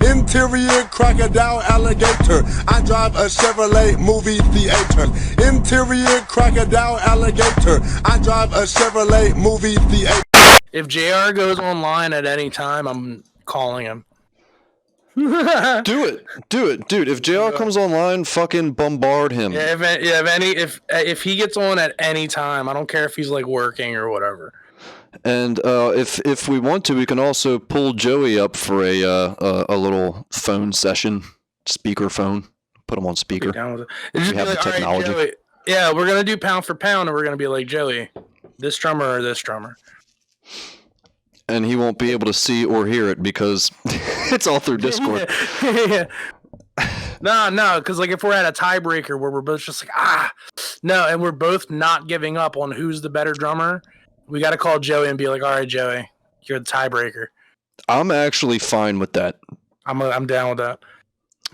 Interior crocodile alligator. I drive a Chevrolet movie theater. Interior crocodile alligator. I drive a Chevrolet movie theater. If JR goes online at any time, I'm calling him. Do it, dude. If JR comes online, fucking bombard him. Yeah, if he gets on at any time, I don't care if he's like working or whatever. And if we want to, we can also pull Joey up for a little phone session, speaker phone. Put him on speaker. We have the technology. Right, Joey, yeah, we're gonna do pound for pound, and we're gonna be like, Joey, this drummer or this drummer. And he won't be able to see or hear it because it's all through Discord. Yeah. No, because like if we're at a tiebreaker where we're both just like, no, and we're both not giving up on who's the better drummer, we got to call Joey and be like, all right, Joey, you're the tiebreaker. I'm actually fine with that. I'm down with that.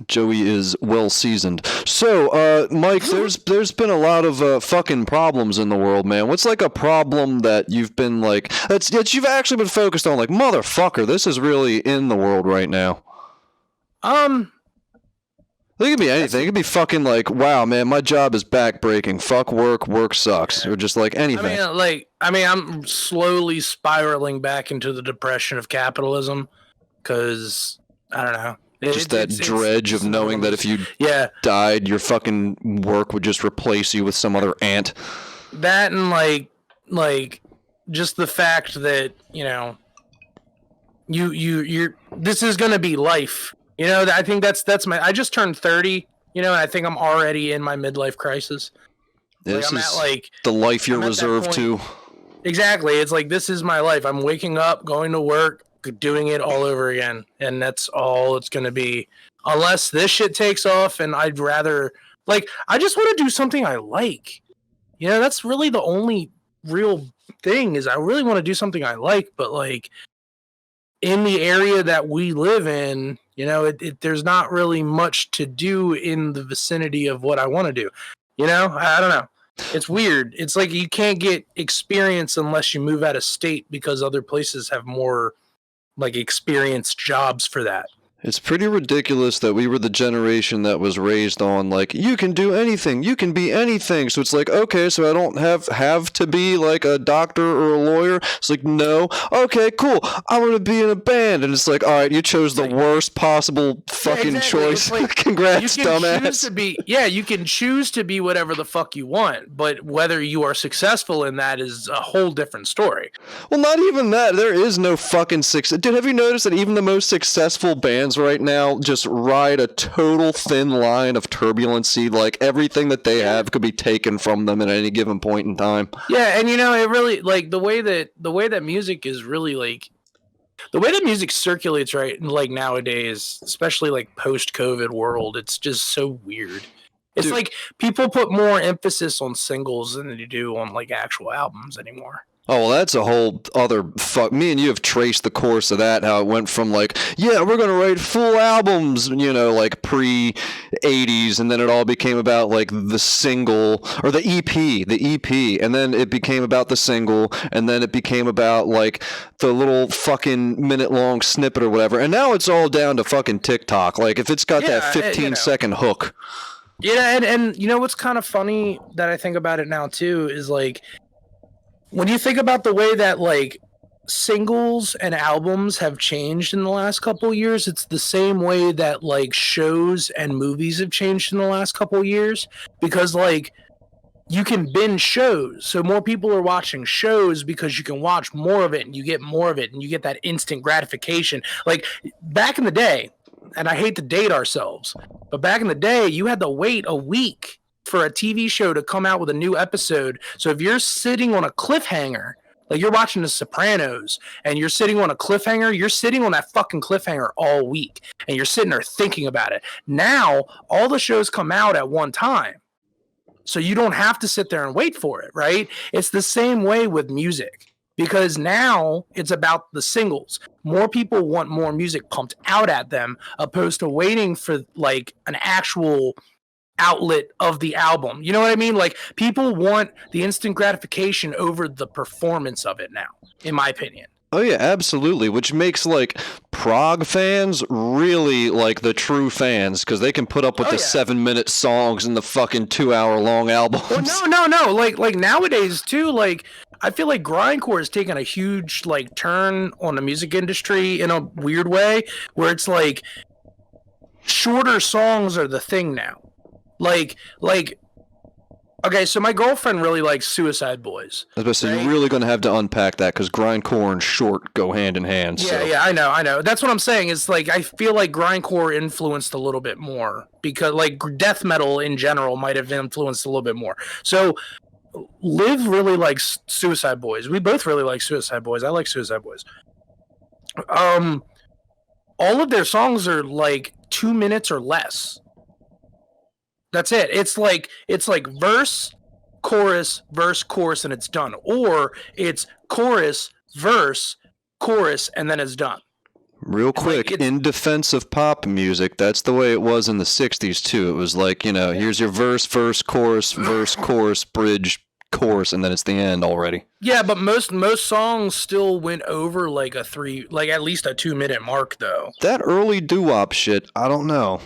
Joey is well seasoned. So, Mike, there's been a lot of fucking problems in the world, man. What's like a problem that you've been like that you've actually been focused on? Like, motherfucker, this is really in the world right now. It could be anything. It could be fucking like, wow, man, my job is backbreaking. Fuck work. Work sucks. Or just like anything. I'm slowly spiraling back into the depression of capitalism because I don't know. Just that dredge of knowing that if you died, your fucking work would just replace you with some other ant. That and like just the fact that, you know, you're this is gonna be life. You know, I think that's I just turned 30, you know, and I think I'm already in my midlife crisis. This is the life you're reserved to. Exactly. It's like, this is my life. I'm waking up, going to work, doing it all over again, and that's all it's going to be, unless this shit takes off. And I'd rather, like, I just want to do something I like, you know. That's really the only real thing, is I really want to do something I like. But like, in the area that we live in, you know, there's not really much to do in the vicinity of what I want to do, you know. I don't know, it's weird. It's like you can't get experience unless you move out of state, because other places have more like experienced jobs for that. It's pretty ridiculous that we were the generation that was raised on, like, you can do anything, you can be anything. So it's like, okay, so I don't have to be like a doctor or a lawyer. It's like, no. Okay, cool. I'm going to be in a band. And it's like, all right, you chose the worst possible fucking choice. Like, congrats, dumbass. You can choose to be whatever the fuck you want, but whether you are successful in that is a whole different story. Well, not even that. There is no fucking success. Dude, have you noticed that even the most successful bands right now just ride a total thin line of turbulency? Like, everything that they have could be taken from them at any given point in time. Yeah, and you know, it really, like, the way that music is really, like, the way that music circulates right, like, nowadays, especially like post-COVID world, it's just so weird. It's like people put more emphasis on singles than they do on like actual albums anymore. Oh, well, that's a whole other fuck. Me and you have traced the course of that, how it went from like, yeah, we're going to write full albums, you know, like pre-80s, and then it all became about like the single, or the EP, and then it became about the single, and then it became about like the little fucking minute-long snippet or whatever, and now it's all down to fucking TikTok. Like, if it's got that 15-second hook. Yeah, and you know what's kind of funny that I think about it now, too, is like, when you think about the way that like singles and albums have changed in the last couple of years, it's the same way that like shows and movies have changed in the last couple of years, because like you can binge shows. So more people are watching shows because you can watch more of it and you get more of it and you get that instant gratification. Like back in the day, and I hate to date ourselves, but back in the day, you had to wait a week for a TV show to come out with a new episode. So if you're sitting on a cliffhanger, like you're watching The Sopranos and you're sitting on a cliffhanger, you're sitting on that fucking cliffhanger all week and you're sitting there thinking about it. Now, all the shows come out at one time. So you don't have to sit there and wait for it, right? It's the same way with music, because now it's about the singles. More people want more music pumped out at them opposed to waiting for like an actual outlet of the album. You know what I mean? Like, people want the instant gratification over the performance of it now, in my opinion. Oh yeah, absolutely. Which makes like prog fans really like the true fans because they can put up with 7-minute songs and the fucking 2-hour-long albums. Well, no. Like nowadays too. Like I feel like grindcore has taken a huge like turn on the music industry in a weird way, where it's like shorter songs are the thing now. Like. Okay, so my girlfriend really likes Suicide Boys. I was about to say, right? You're really going to have to unpack that because grindcore and short go hand in hand. Yeah, I know. That's what I'm saying. It's like I feel like grindcore influenced a little bit more because like death metal in general might have influenced a little bit more. So Liv really likes Suicide Boys. We both really like Suicide Boys. I like Suicide Boys. All of their songs are like 2 minutes or less. That's it. It's like verse, chorus, and it's done. Or it's chorus, verse, chorus, and then it's done. Real quick, in defense of pop music, that's the way it was in the 60s too. It was like, here's your verse, chorus, bridge, chorus, and then it's the end already. Yeah, but most songs still went over like at least a 2-minute mark though. That early doo-wop shit, I don't know.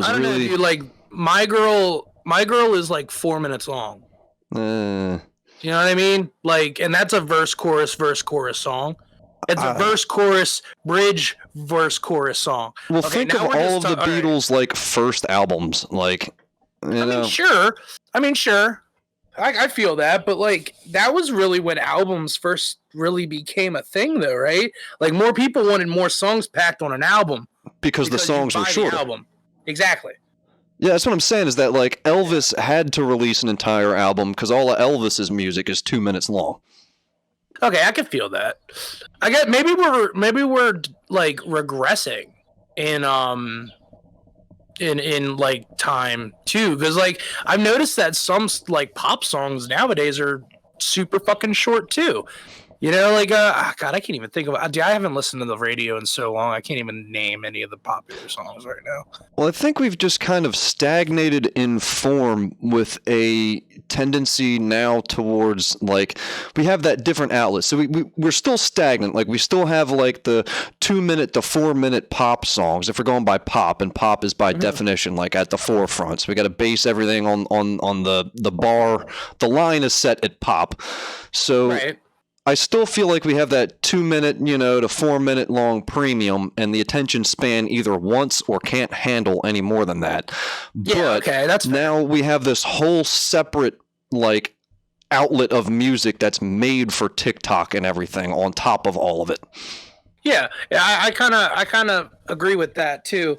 I don't know, dude, like My Girl is like 4 minutes long. You know what I mean? Like, and that's a verse, chorus song. It's a verse, chorus, bridge, verse, chorus song. Well, think of all of the Beatles' like first albums, like. I mean, sure. I feel that, but like that was really when albums first really became a thing, though, right? Like more people wanted more songs packed on an album because the songs were shorter. Exactly. Yeah, that's what I'm saying is that like Elvis had to release an entire album because all of Elvis's music is 2 minutes long. Okay, I can feel that. I get maybe we're like regressing in like time too, because like I've noticed that some like pop songs nowadays are super fucking short too. Like God, I can't even think of it. I haven't listened to the radio in so long. I can't even name any of the popular songs right now. Well, I think we've just kind of stagnated in form with a tendency now towards like we have that different outlet. So we're still stagnant. Like we still have like the 2-minute to 4-minute pop songs. If we're going by pop, and pop is by definition like at the forefront. So we got to base everything on the bar. The line is set at pop. So. Right. I still feel like we have that 2-minute, to 4-minute long premium, and the attention span either wants or can't handle any more than that. Yeah, but that's now we have this whole separate like outlet of music that's made for TikTok and everything on top of all of it. Yeah, I kind of agree with that too.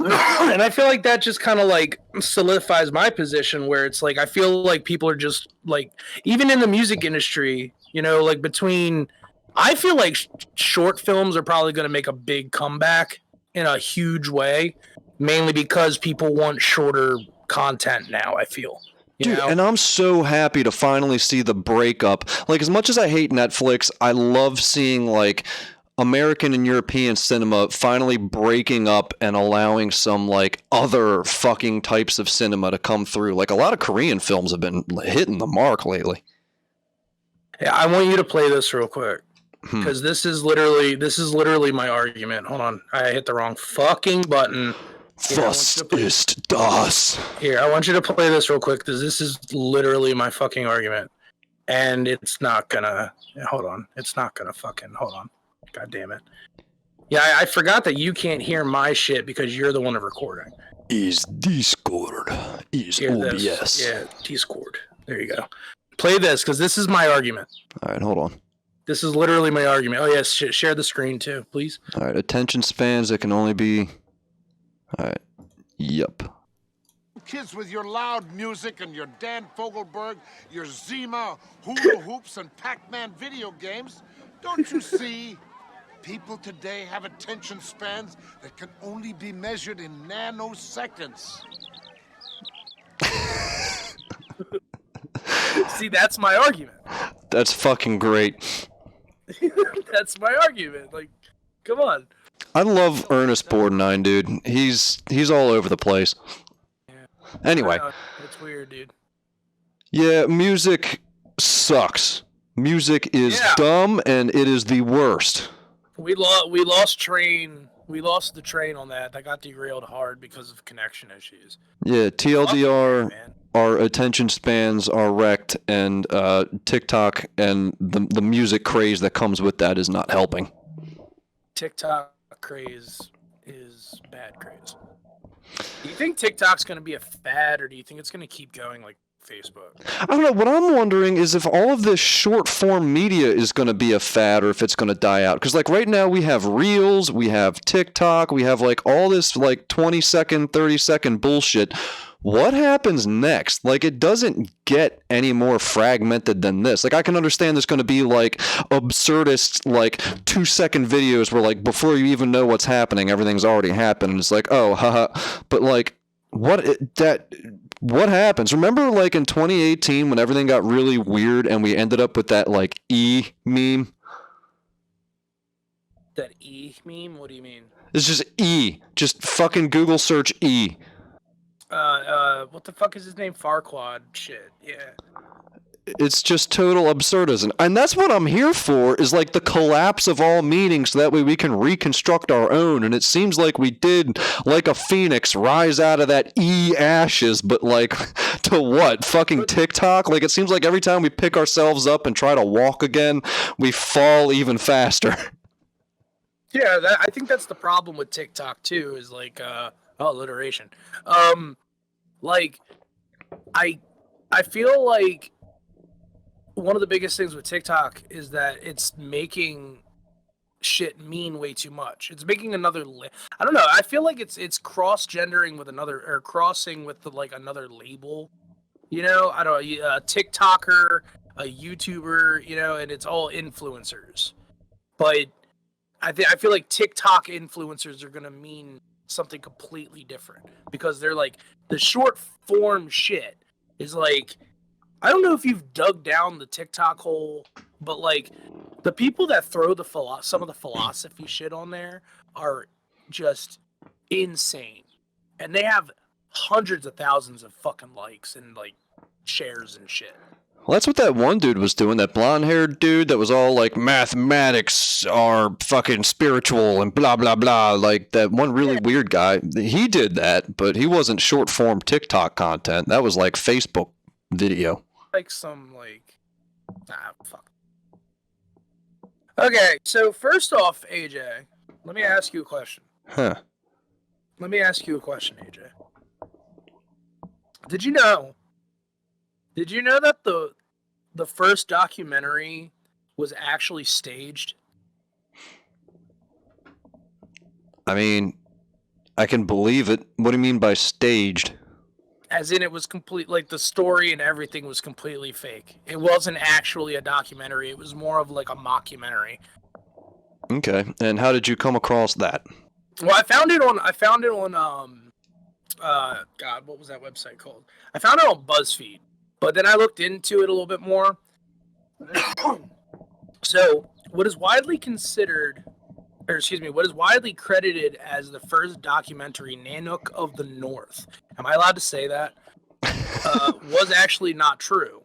And I feel like that just kind of like solidifies my position where it's like I feel like people are just like even in the music industry, like I feel like short films are probably going to make a big comeback in a huge way, mainly because people want shorter content now, I feel. Dude, and I'm so happy to finally see the breakup. Like as much as I hate Netflix, I love seeing like American and European cinema finally breaking up and allowing some like other fucking types of cinema to come through. Like a lot of Korean films have been hitting the mark lately. Yeah, I want you to play this real quick because this is literally my argument. Hold on, I hit the wrong fucking button. Was ist das? Here, I want you to play this real quick because this is literally my fucking argument, and it's not gonna. Hold on, it's not gonna fucking hold on. God damn it. Yeah, I forgot that you can't hear my shit because you're the one recording. Is Discord. Is OBS. Yeah, Discord. There you go. Play this because this is my argument. All right, hold on. This is literally my argument. Oh, yes, share the screen too, please. All right, attention spans that can only be... All right, yep. Kids with your loud music and your Dan Fogelberg, your Zima, hula hoops, and Pac-Man video games, don't you see... People today have attention spans that can only be measured in nanoseconds. See, that's my argument. That's fucking great. That's my argument. Like, come on. I love Ernest Borgnine, dude. He's all over the place. Yeah. Anyway. It's weird, dude. Yeah, music sucks. Music is dumb, and it is the worst. We lost the train on that. That got derailed hard because of connection issues. Yeah, TLDR, man. our attention spans are wrecked, and TikTok and the music craze that comes with that is not helping. TikTok craze is bad craze. Do you think TikTok's going to be a fad, or do you think it's going to keep going like Facebook? I don't know. What I'm wondering is if all of this short form media is going to be a fad, or if it's going to die out. Because like right now we have Reels, we have TikTok, we have like all this like 20-second, 30-second bullshit. What happens next? Like, it doesn't get any more fragmented than this. Like, I can understand there's going to be like absurdist like 2-second videos where like before you even know what's happening, everything's already happened, and it's like, oh, haha. But like, what happens? Remember like in 2018 when everything got really weird and we ended up with that like E meme? That E meme? What do you mean? It's just E. Just fucking Google search E. What the fuck is his name? Farquaad shit. Yeah. It's just total absurdism. And that's what I'm here for, is like the collapse of all meaning so that way we can reconstruct our own. And it seems like we did, like a phoenix, rise out of that ashes, but like to what? Fucking TikTok? Like, it seems like every time we pick ourselves up and try to walk again, we fall even faster. Yeah, I think that's the problem with TikTok too, is like alliteration. Like I feel like one of the biggest things with TikTok is that it's making shit mean way too much. It's making another I don't know. I feel like it's cross-gendering with another, or crossing with like another label. You know, I don't know, a TikToker, a YouTuber, you know, and it's all influencers. But I feel like TikTok influencers are gonna mean something completely different, because they're like, the short form shit is like, I don't know if you've dug down the TikTok hole, but like the people that throw some of the philosophy shit on there are just insane, and they have hundreds of thousands of fucking likes and like shares and shit. Well, that's what that one dude was doing, that blonde-haired dude that was all like, mathematics are fucking spiritual and blah, blah, blah. Like, that one really weird guy. He did that, but he wasn't short-form TikTok content. That was like Facebook video. Like some, like, fuck. Okay, so first off, AJ, let me ask you a question. Huh. Let me ask you a question, AJ. Did you know that the first documentary was actually staged? I mean, I can believe it. What do you mean by staged? As in, it was complete, like the story and everything was completely fake. It wasn't actually a documentary. It was more of like a mockumentary. Okay, and how did you come across that? Well, I found it on God, what was that website called? I found it on BuzzFeed. But then I looked into it a little bit more. So, what is widely credited as the first documentary, Nanook of the North, am I allowed to say that? Was actually not true.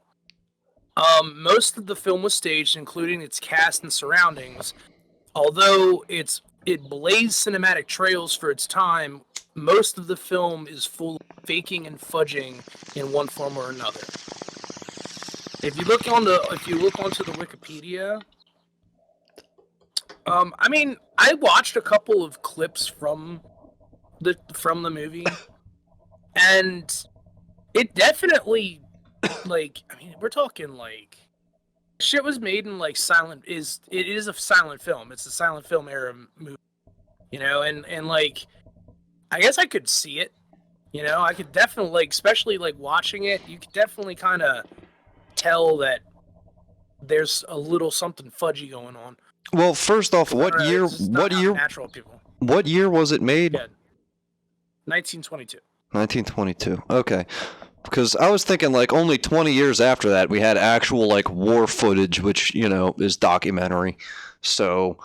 Most of the film was staged, including its cast and surroundings. Although it blazed cinematic trails for its time, most of the film is full of faking and fudging in one form or another. If you look onto the Wikipedia, I mean, I watched a couple of clips from the movie, and it definitely, like, I mean, we're talking like shit was made in like it is a silent film. It's a silent film era movie, you know, and like, I guess I could see it, you know, I could definitely, like, especially like watching it, you could definitely kind of tell that there's a little something fudgy going on. Well, first off, what year natural people. What year was it made? Yeah. 1922. 1922. Okay. Because I was thinking like only 20 years after that we had actual like war footage, which, you know, is documentary. So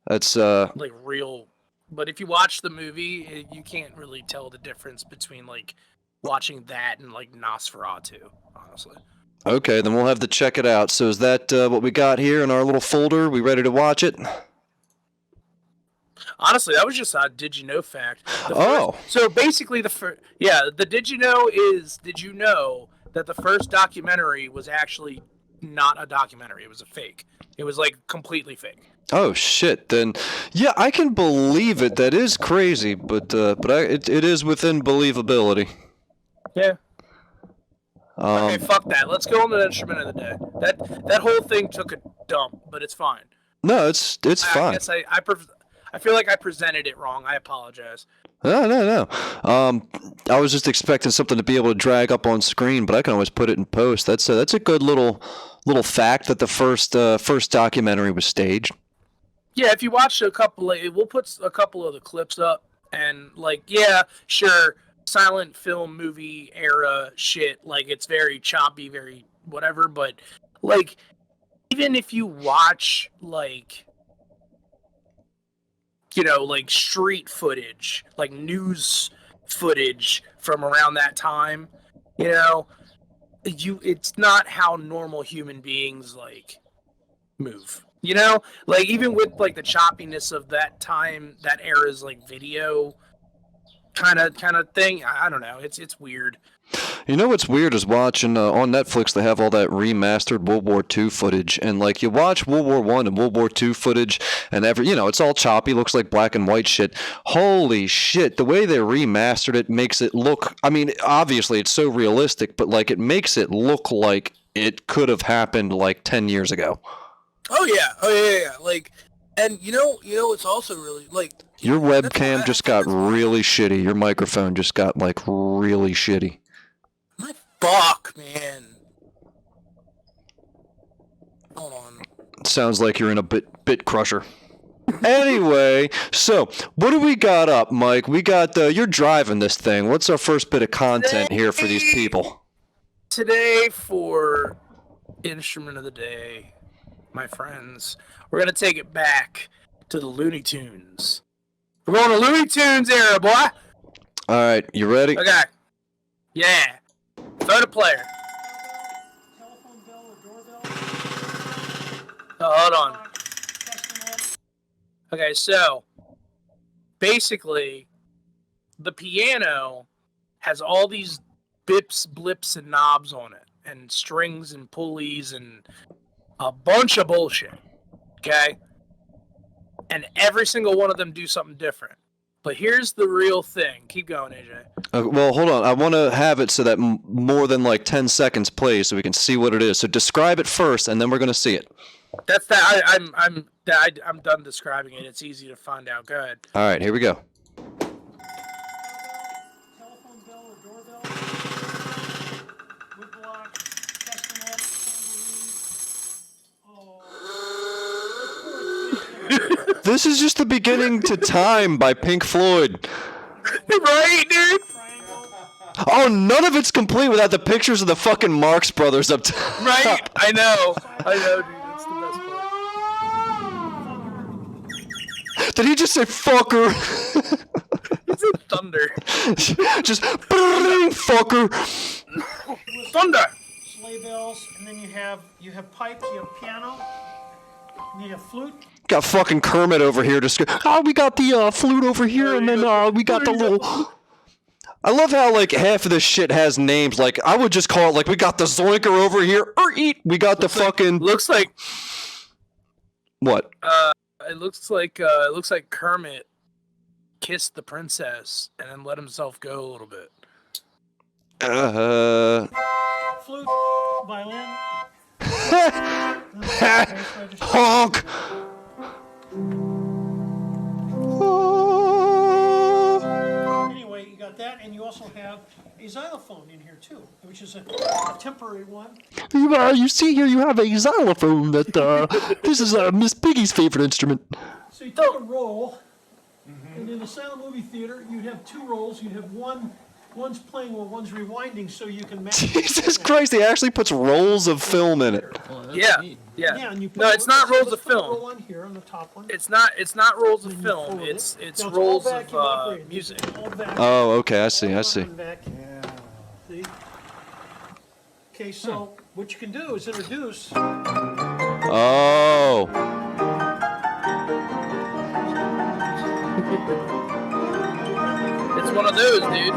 that's like real. But if you watch the movie, you can't really tell the difference between like watching that and like Nosferatu, honestly. Okay, then we'll have to check it out. So is that what we got here in our little folder? We ready to watch it? Honestly, that was just a did you know fact. Oh. So basically, the did you know is did you know that the first documentary was actually not a documentary? It was a fake. It was like completely fake. Oh shit! Then, yeah, I can believe it. That is crazy, but it is within believability. Yeah. Okay, fuck that. Let's go on to the instrument of the day. That whole thing took a dump, but it's fine. No, it's fine. I guess I feel like I presented it wrong. I apologize. No. I was just expecting something to be able to drag up on screen, but I can always put it in post. That's a good little fact that the first documentary was staged. Yeah, if you watch a couple, we'll put a couple of the clips up, and like, yeah, sure, silent film movie era shit. Like, it's very choppy, very whatever. But like, even if you watch like, you know, like street footage, like news footage from around that time, you know, it's not how normal human beings like move. You know, like even with like the choppiness of that time, that era's like video kind of thing. I don't know. It's weird. You know what's weird is watching on Netflix. They have all that remastered World War II footage, and like you watch World War I and World War II footage, and it's all choppy, looks like black and white shit. Holy shit! The way they remastered it makes it look. I mean, obviously it's so realistic, but like it makes it look like it could have happened like 10 years ago. Oh yeah. Like, and you know, it's also really like your webcam just got really shitty. Your microphone just got like really shitty. My fuck, man. Hold on. Sounds like you're in a bit crusher. Anyway, so what do we got up, Mike? We got you're driving this thing. What's our first bit of content here for these people? Today for instrument of the day, my friends, we're gonna take it back to the Looney Tunes. We're going to Looney Tunes era, boy. All right, you ready? Okay. Yeah. Throw the player. Telephone bell or doorbell? Oh, hold on. Testing it. Okay, so basically, the piano has all these bips, blips, and knobs on it, and strings and pulleys and a bunch of bullshit. Okay? And every single one of them do something different. But here's the real thing. Keep going, AJ. Well, hold on. I want to have it so that more than like 10 seconds plays so we can see what it is. So describe it first, and then we're going to see it. That's that. I'm done describing it. It's easy to find out. Go ahead. All right, here we go. Telephone bell or doorbell? Woodblock, castanet, tambourine. Oh. This is just the beginning to Time by Pink Floyd. Right, dude? Triangle. Oh, none of it's complete without the pictures of the fucking Marx Brothers up top. Right? I know, dude. That's the best part. Did he just say fucker? It's a thunder. Just fucker. Thunder. Sleigh bells, and then you have pipes, you have piano, and you have flute. Got fucking Kermit over here just we got the flute over here, and then we got the little. I love how like half of this shit has names. Like I would just call it like we got the Zoinker over here, or eat. We got the fucking. Looks like. What? It looks like Kermit kissed the princess and then let himself go a little bit. Flute, violin. Honk. Anyway, you got that, and you also have a xylophone in here too, which is a temporary one. You see here, you have a xylophone that this is Miss Piggy's favorite instrument. So you take a roll, and in the silent movie theater, you'd have two rolls. You'd have one's playing while one's rewinding, so you can match. Jesus Christ, he actually puts rolls of film in it. Yeah. Yeah, and you put No, it's not rolls of put a film. roll on here on the top one. It's not rolls of Then you film. fold it. It's Now, rolls all vacuum of operated. music. It's all vacuum. Oh, okay, I see. All vacuum. See? Okay, so what you can do is introduce. Oh. It's one of those, dude.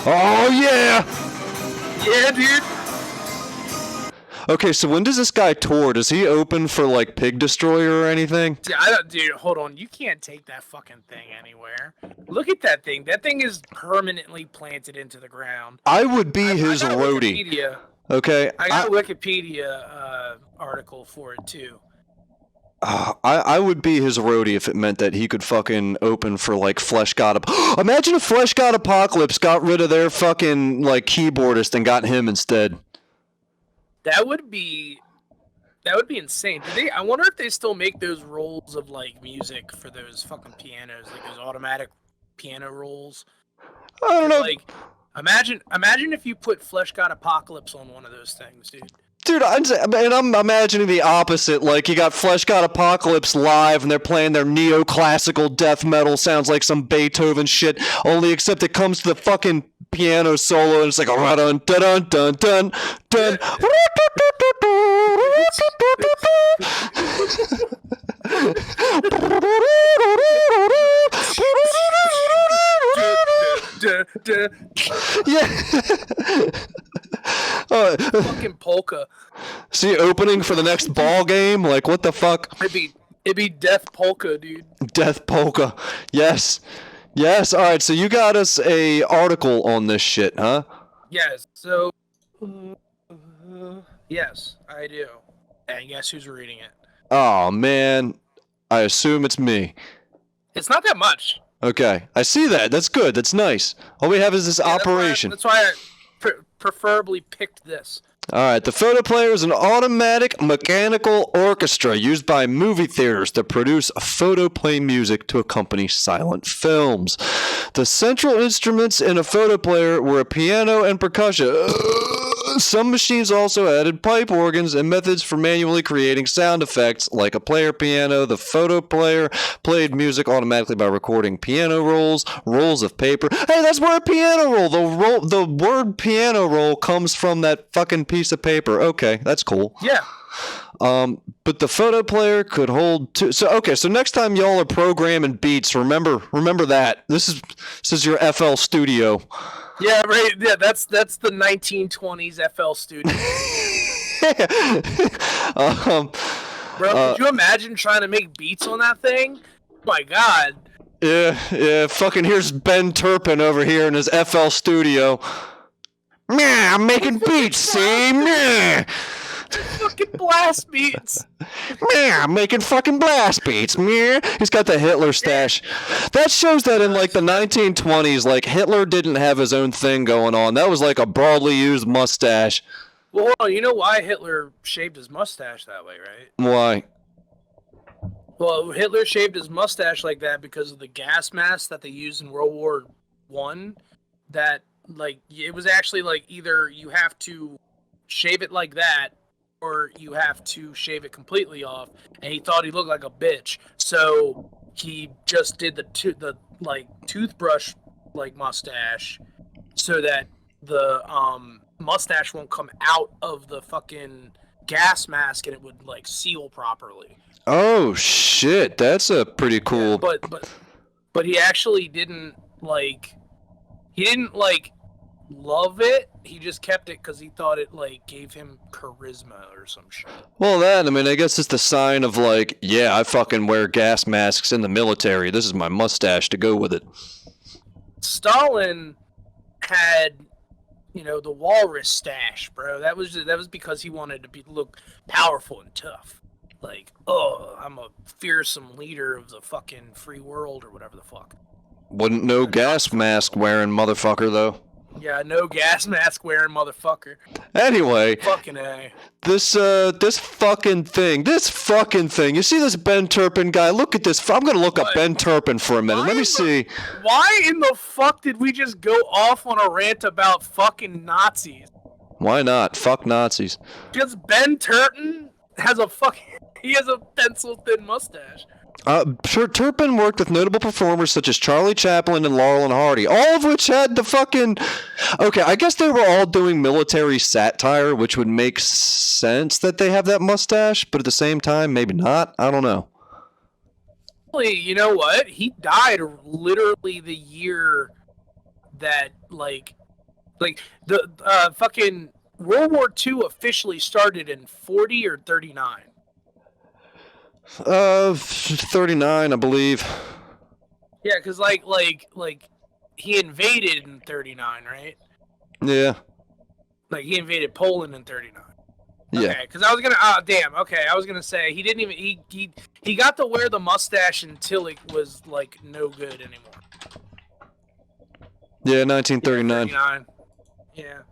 Oh yeah. Yeah, dude. Okay, so when does this guy tour? Does he open for like Pig Destroyer or anything? Yeah, dude, hold on. You can't take that fucking thing anywhere. Look at that thing. That thing is permanently planted into the ground. I would be his I got roadie. Wikipedia. Okay. I got a Wikipedia article for it too. I would be his roadie if it meant that he could fucking open for like Flesh God. Imagine if Flesh God Apocalypse got rid of their fucking like keyboardist and got him instead. That would be insane. I wonder if they still make those rolls of like music for those fucking pianos, like those automatic piano rolls. I don't know. Like, imagine if you put Flesh God Apocalypse on one of those things, dude. Dude, I'm imagining the opposite. Like, you got Flesh God Apocalypse live, and they're playing their neoclassical death metal. Sounds like some Beethoven shit. Only except it comes to the fucking piano solo, and it's like dun dun dun dun dun dun. Yeah. Fucking polka. See, opening for the next ball game? Like, what the fuck? It'd be Death Polka, dude. Death Polka. Yes. Yes. All right. So you got us a article on this shit, huh? Yes. So, yes, I do. And guess who's reading it? Oh man, I assume it's me. It's not that much. Okay, I see that. That's good. That's nice. All we have is this operation. That's why I preferably picked this. All right, the photo player is an automatic mechanical orchestra used by movie theaters to produce photoplay music to accompany silent films. The central instruments in a photo player were a piano and percussion. Some machines also added pipe organs and methods for manually creating sound effects, like a player piano. The photo player played music automatically by recording piano rolls of paper. Hey, that's where a piano roll. The word piano roll comes from that fucking piece of paper. Okay, that's cool. Yeah. But the photo player could hold two. So next time y'all are programming beats, remember that this is your FL Studio. Yeah, right. Yeah, that's the 1920s FL Studio. Bro, could you imagine trying to make beats on that thing? Oh my God. Yeah. Fucking here's Ben Turpin over here in his FL Studio. Yeah, I'm making beats, see? Yeah. Fucking blast beats. Yeah, I'm making fucking blast beats. Yeah. He's got the Hitler stash. That shows that in like the 1920s, like Hitler didn't have his own thing going on. That was like a broadly used mustache. Well, hold on. You know why Hitler shaved his mustache that way, right? Why? Well, Hitler shaved his mustache like that because of the gas mask that they used in World War I. That, like, it was actually like either you have to shave it like that or you have to shave it completely off, and he thought he looked like a bitch, so he just did the toothbrush like mustache, so that the mustache won't come out of the fucking gas mask and it would like seal properly. Oh shit, that's a pretty cool. Yeah, but he actually didn't like love it. He just kept it because he thought it like gave him charisma or some shit. Well, I guess it's the sign of like, yeah, I fucking wear gas masks in the military. This is my mustache to go with it. Stalin had, the walrus stash, bro. That was because he wanted to look powerful and tough. Like, oh, I'm a fearsome leader of the fucking free world or whatever the fuck. Wouldn't no gas mask wearing motherfucker though. Yeah, no gas mask wearing motherfucker. Anyway, fucking A. This fucking thing. You see this Ben Turpin guy? Look at this. I'm gonna look up Ben Turpin for a minute. Let me see. Why in the fuck did we just go off on a rant about fucking Nazis? Why not? Fuck Nazis. Because Ben Turpin has a pencil thin mustache. Turpin worked with notable performers such as Charlie Chaplin and Laurel and Hardy, all of which had the fucking... Okay, I guess they were all doing military satire, which would make sense that they have that mustache, but at the same time, maybe not. I don't know. Actually, you know what? He died literally the year that like the fucking World War II officially started in 40 or 39. 39, I believe. Yeah, because like he invaded in 39, right? Yeah. Like he invaded Poland in 39. Yeah. Okay, because I was gonna. Damn. Okay, I was gonna say he didn't even. He got to wear the mustache until it was like no good anymore. Yeah, 1939. Yeah.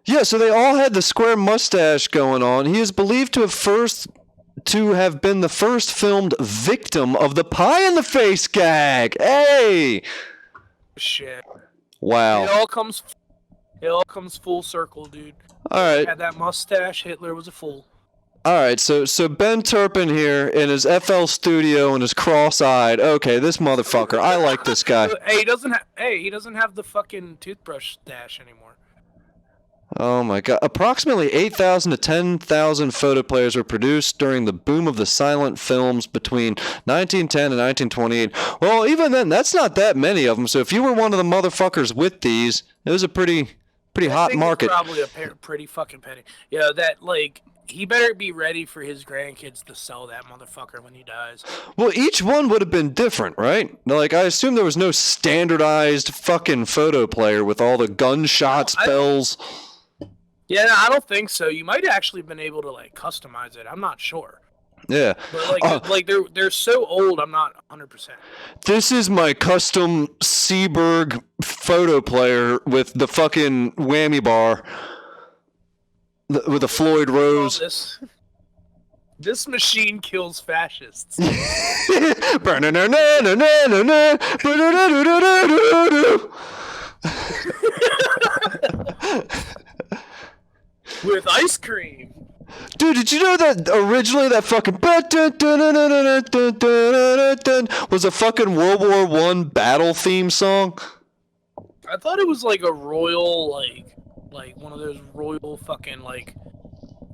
Yeah, so they all had the square mustache going on. He is believed to have been the first filmed victim of the pie in the face gag. Hey! Shit. Wow. It all comes full circle, dude. All right. Had that mustache, Hitler was a fool. All right, so Ben Turpin here in his FL studio and his cross-eyed. Okay, this motherfucker. I like this guy. Hey, he doesn't have the fucking toothbrush stash anymore. Oh my god. Approximately 8,000 to 10,000 photo players were produced during the boom of the silent films between 1910 and 1928. Well, even then, that's not that many of them. So if you were one of the motherfuckers with these, it was a pretty hot market. It's probably a pretty fucking penny. Yeah, that like he better be ready for his grandkids to sell that motherfucker when he dies. Well, each one would have been different, right? Like, I assume there was no standardized fucking photo player with all the gunshots, bells. Yeah, I don't think so. You might have actually been able to like customize it. I'm not sure. Yeah. But like they're so old. I'm not 100%. This is my custom Seaberg photo player with the fucking whammy bar. With the Floyd Rose. This machine kills fascists. With ice cream. Dude, did you know that originally that fucking was a fucking World War I battle theme song? I thought it was like a royal, like one of those royal fucking, like,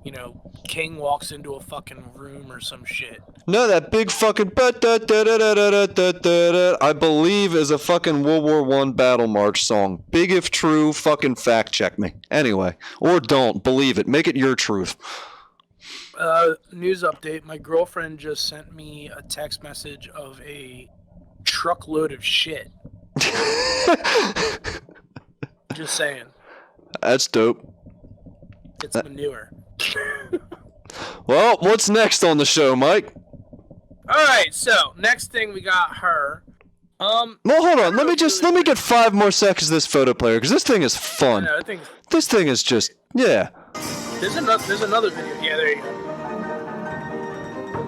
you know, king walks into a fucking room or some shit. No, that big fucking I believe is a fucking World War I battle march song. Big if true, fucking fact check me. Anyway, or don't believe it. Make it your truth. News update. My girlfriend just sent me a text message of a truckload of shit. Just saying. That's dope. It's manure. Well, what's next on the show, Mike? All right, so next thing we got her. Well, hold on. Let me get 5 more seconds of this photo player because this thing is fun. No, this thing is just yeah. There's another video. Yeah, there you go.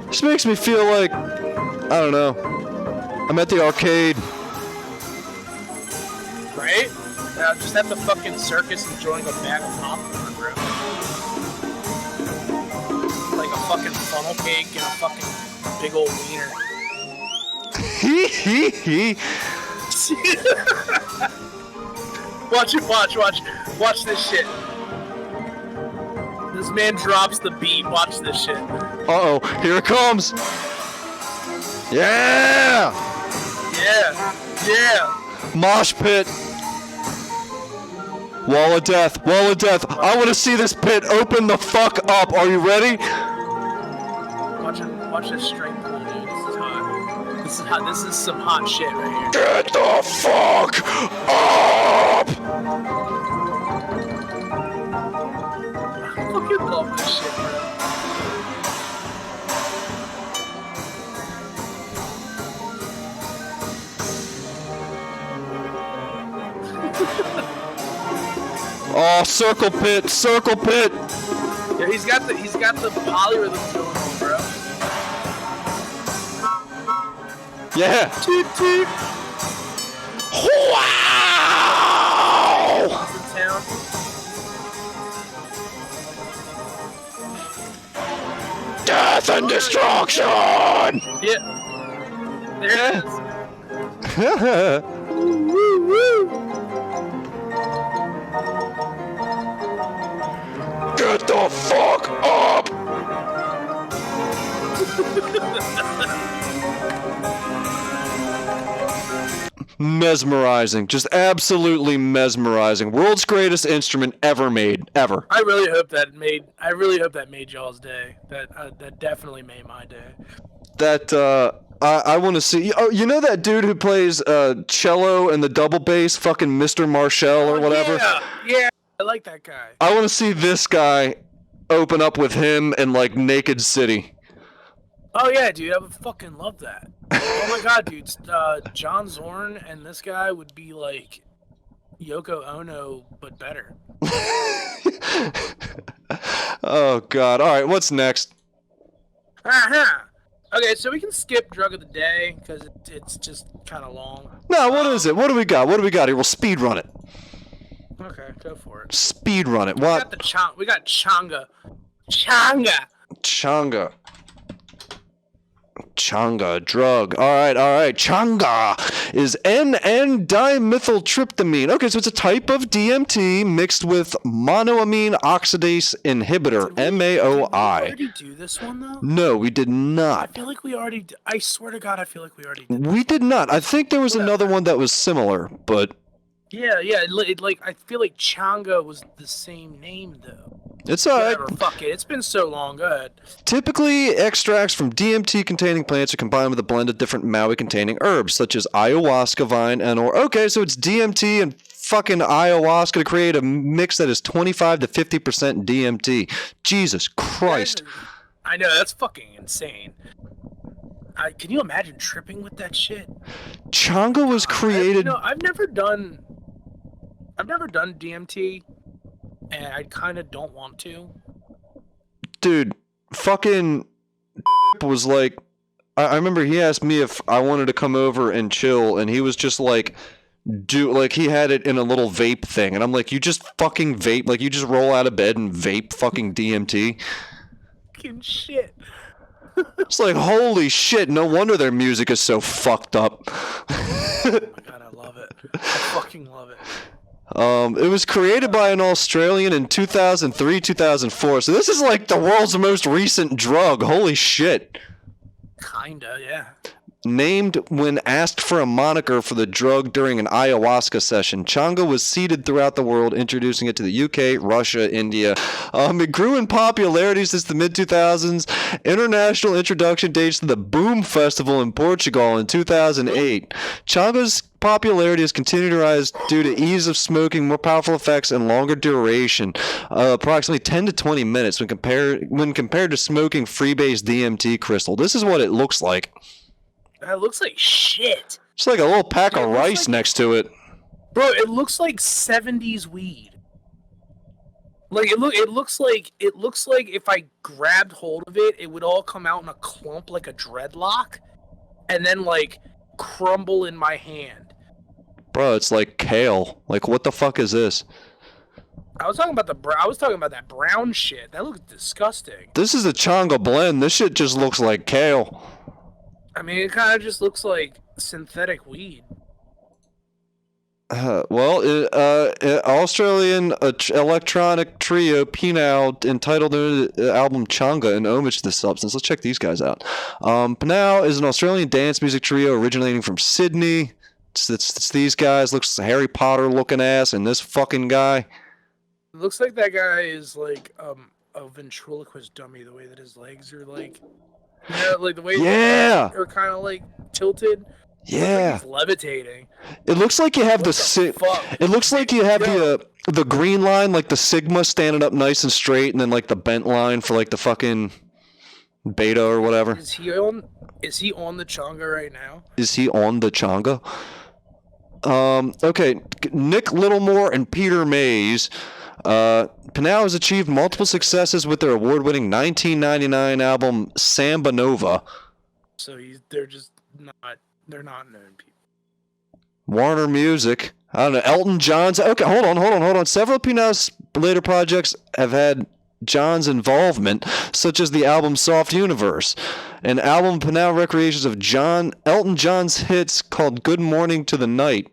This makes me feel like I don't know. I'm at the arcade. Right? Just at the fucking circus enjoying a bag of popcorn, bro. Like a fucking funnel cake and a fucking big old wiener. Watch this shit. This man drops the beat. Watch this shit. Uh-oh, here it comes. Yeah! Yeah! Mosh pit. Wall of death. I want to see this pit open the fuck up. Are you ready? Watch this strength pull, dude. This is hot. This is some hot shit right here. Get the fuck up! I fucking love this shit, bro. Oh, circle pit. Yeah, he's got the polyrhythms going on, bro. Yeah. Toot toot. Wow! Town. Death and destruction! Yeah. There it is. Get the fuck up! Mesmerizing. Just absolutely mesmerizing. World's greatest instrument ever made. Ever. I really hope that made y'all's day. That definitely made my day. That, I want to see. Oh, you know that dude who plays cello and the double bass, fucking Mr. Marshall or whatever? Yeah, I like that guy. I want to see this guy open up with him and like Naked City. Oh yeah, dude, I would fucking love that. Oh my god, dude, John Zorn and this guy would be like Yoko Ono, but better. Oh god. All right, what's next? Okay, so we can skip drug of the day because it's just kind of long. No, what is it? What do we got? What do we got here? We'll speed run it. Okay, go for it. Speed run it. What? We got Changa. Changa, drug. All right. Changa is N-N-dimethyltryptamine. Okay, so it's a type of DMT mixed with monoamine oxidase inhibitor, MAOI. Did we already do this one, though? No, we did not. I feel like we already... I swear to God, I feel like we already did. We did not. I think there was another one that was similar, but... Yeah, I feel like Changa was the same name, though. It's alright. Fuck it. It's been so long. Go ahead. Typically, extracts from DMT-containing plants are combined with a blend of different Maui-containing herbs, such as ayahuasca vine and/or... Okay, so it's DMT and fucking ayahuasca to create a mix that is 25 to 50% DMT. Jesus Christ. I know, that's fucking insane. Can you imagine tripping with that shit? Changa was created... I've never done DMT, and I kind of don't want to. Dude, fucking was like... I remember he asked me if I wanted to come over and chill, and he was just like... he had it in a little vape thing, and I'm like, you just fucking vape? Like, you just roll out of bed and vape fucking DMT? Fucking shit. It's like, holy shit, no wonder their music is so fucked up. Oh my god, I love it. I fucking love it. It was created by an Australian in 2003, 2004, so this is like the world's most recent drug. Holy shit. Kinda, yeah. Named when asked for a moniker for the drug during an ayahuasca session, Changa was seeded throughout the world, introducing it to the UK, Russia, India. It grew in popularity since the mid-2000s. International introduction dates to the Boom Festival in Portugal in 2008. Changa's popularity has continued to rise due to ease of smoking, more powerful effects, and longer duration, approximately 10 to 20 minutes when compared to smoking freebase DMT crystal. This is what it looks like. That looks like shit. It's like a little pack of rice next to it. Bro, it looks like 70s weed. Like it looks like if I grabbed hold of it, it would all come out in a clump like a dreadlock, and then like crumble in my hand. Bro, it's like kale. Like, what the fuck is this? I was talking about that brown shit. That looks disgusting. This is a Changa blend. This shit just looks like kale. I mean, it kind of just looks like synthetic weed. Australian electronic trio Pinau entitled their album Changa in homage to this substance. Let's check these guys out. Pinau is an Australian dance music trio originating from Sydney. It's these guys. Looks Harry Potter looking ass and this fucking guy. It looks like that guy is like a ventriloquist dummy. The way that his legs are like. Yeah, like the way are kind of like tilted. Yeah, like he's levitating. It looks like you have It looks like you have the green line, like the sigma, standing up nice and straight, and then like the bent line for like the fucking beta or whatever. Is he on the Changa right now? Is he on the Changa? Okay, Nick Littlemore and Peter Mays. Pinau has achieved multiple successes with their award-winning 1999 album Samba Nova. So they're not known people. Warner Music. I don't know. Elton John's. Okay, hold on. Several of Pinau's later projects have had John's involvement, such as the album Soft Universe, an album Pinau recreations of Elton John's hits called Good Morning to the Night.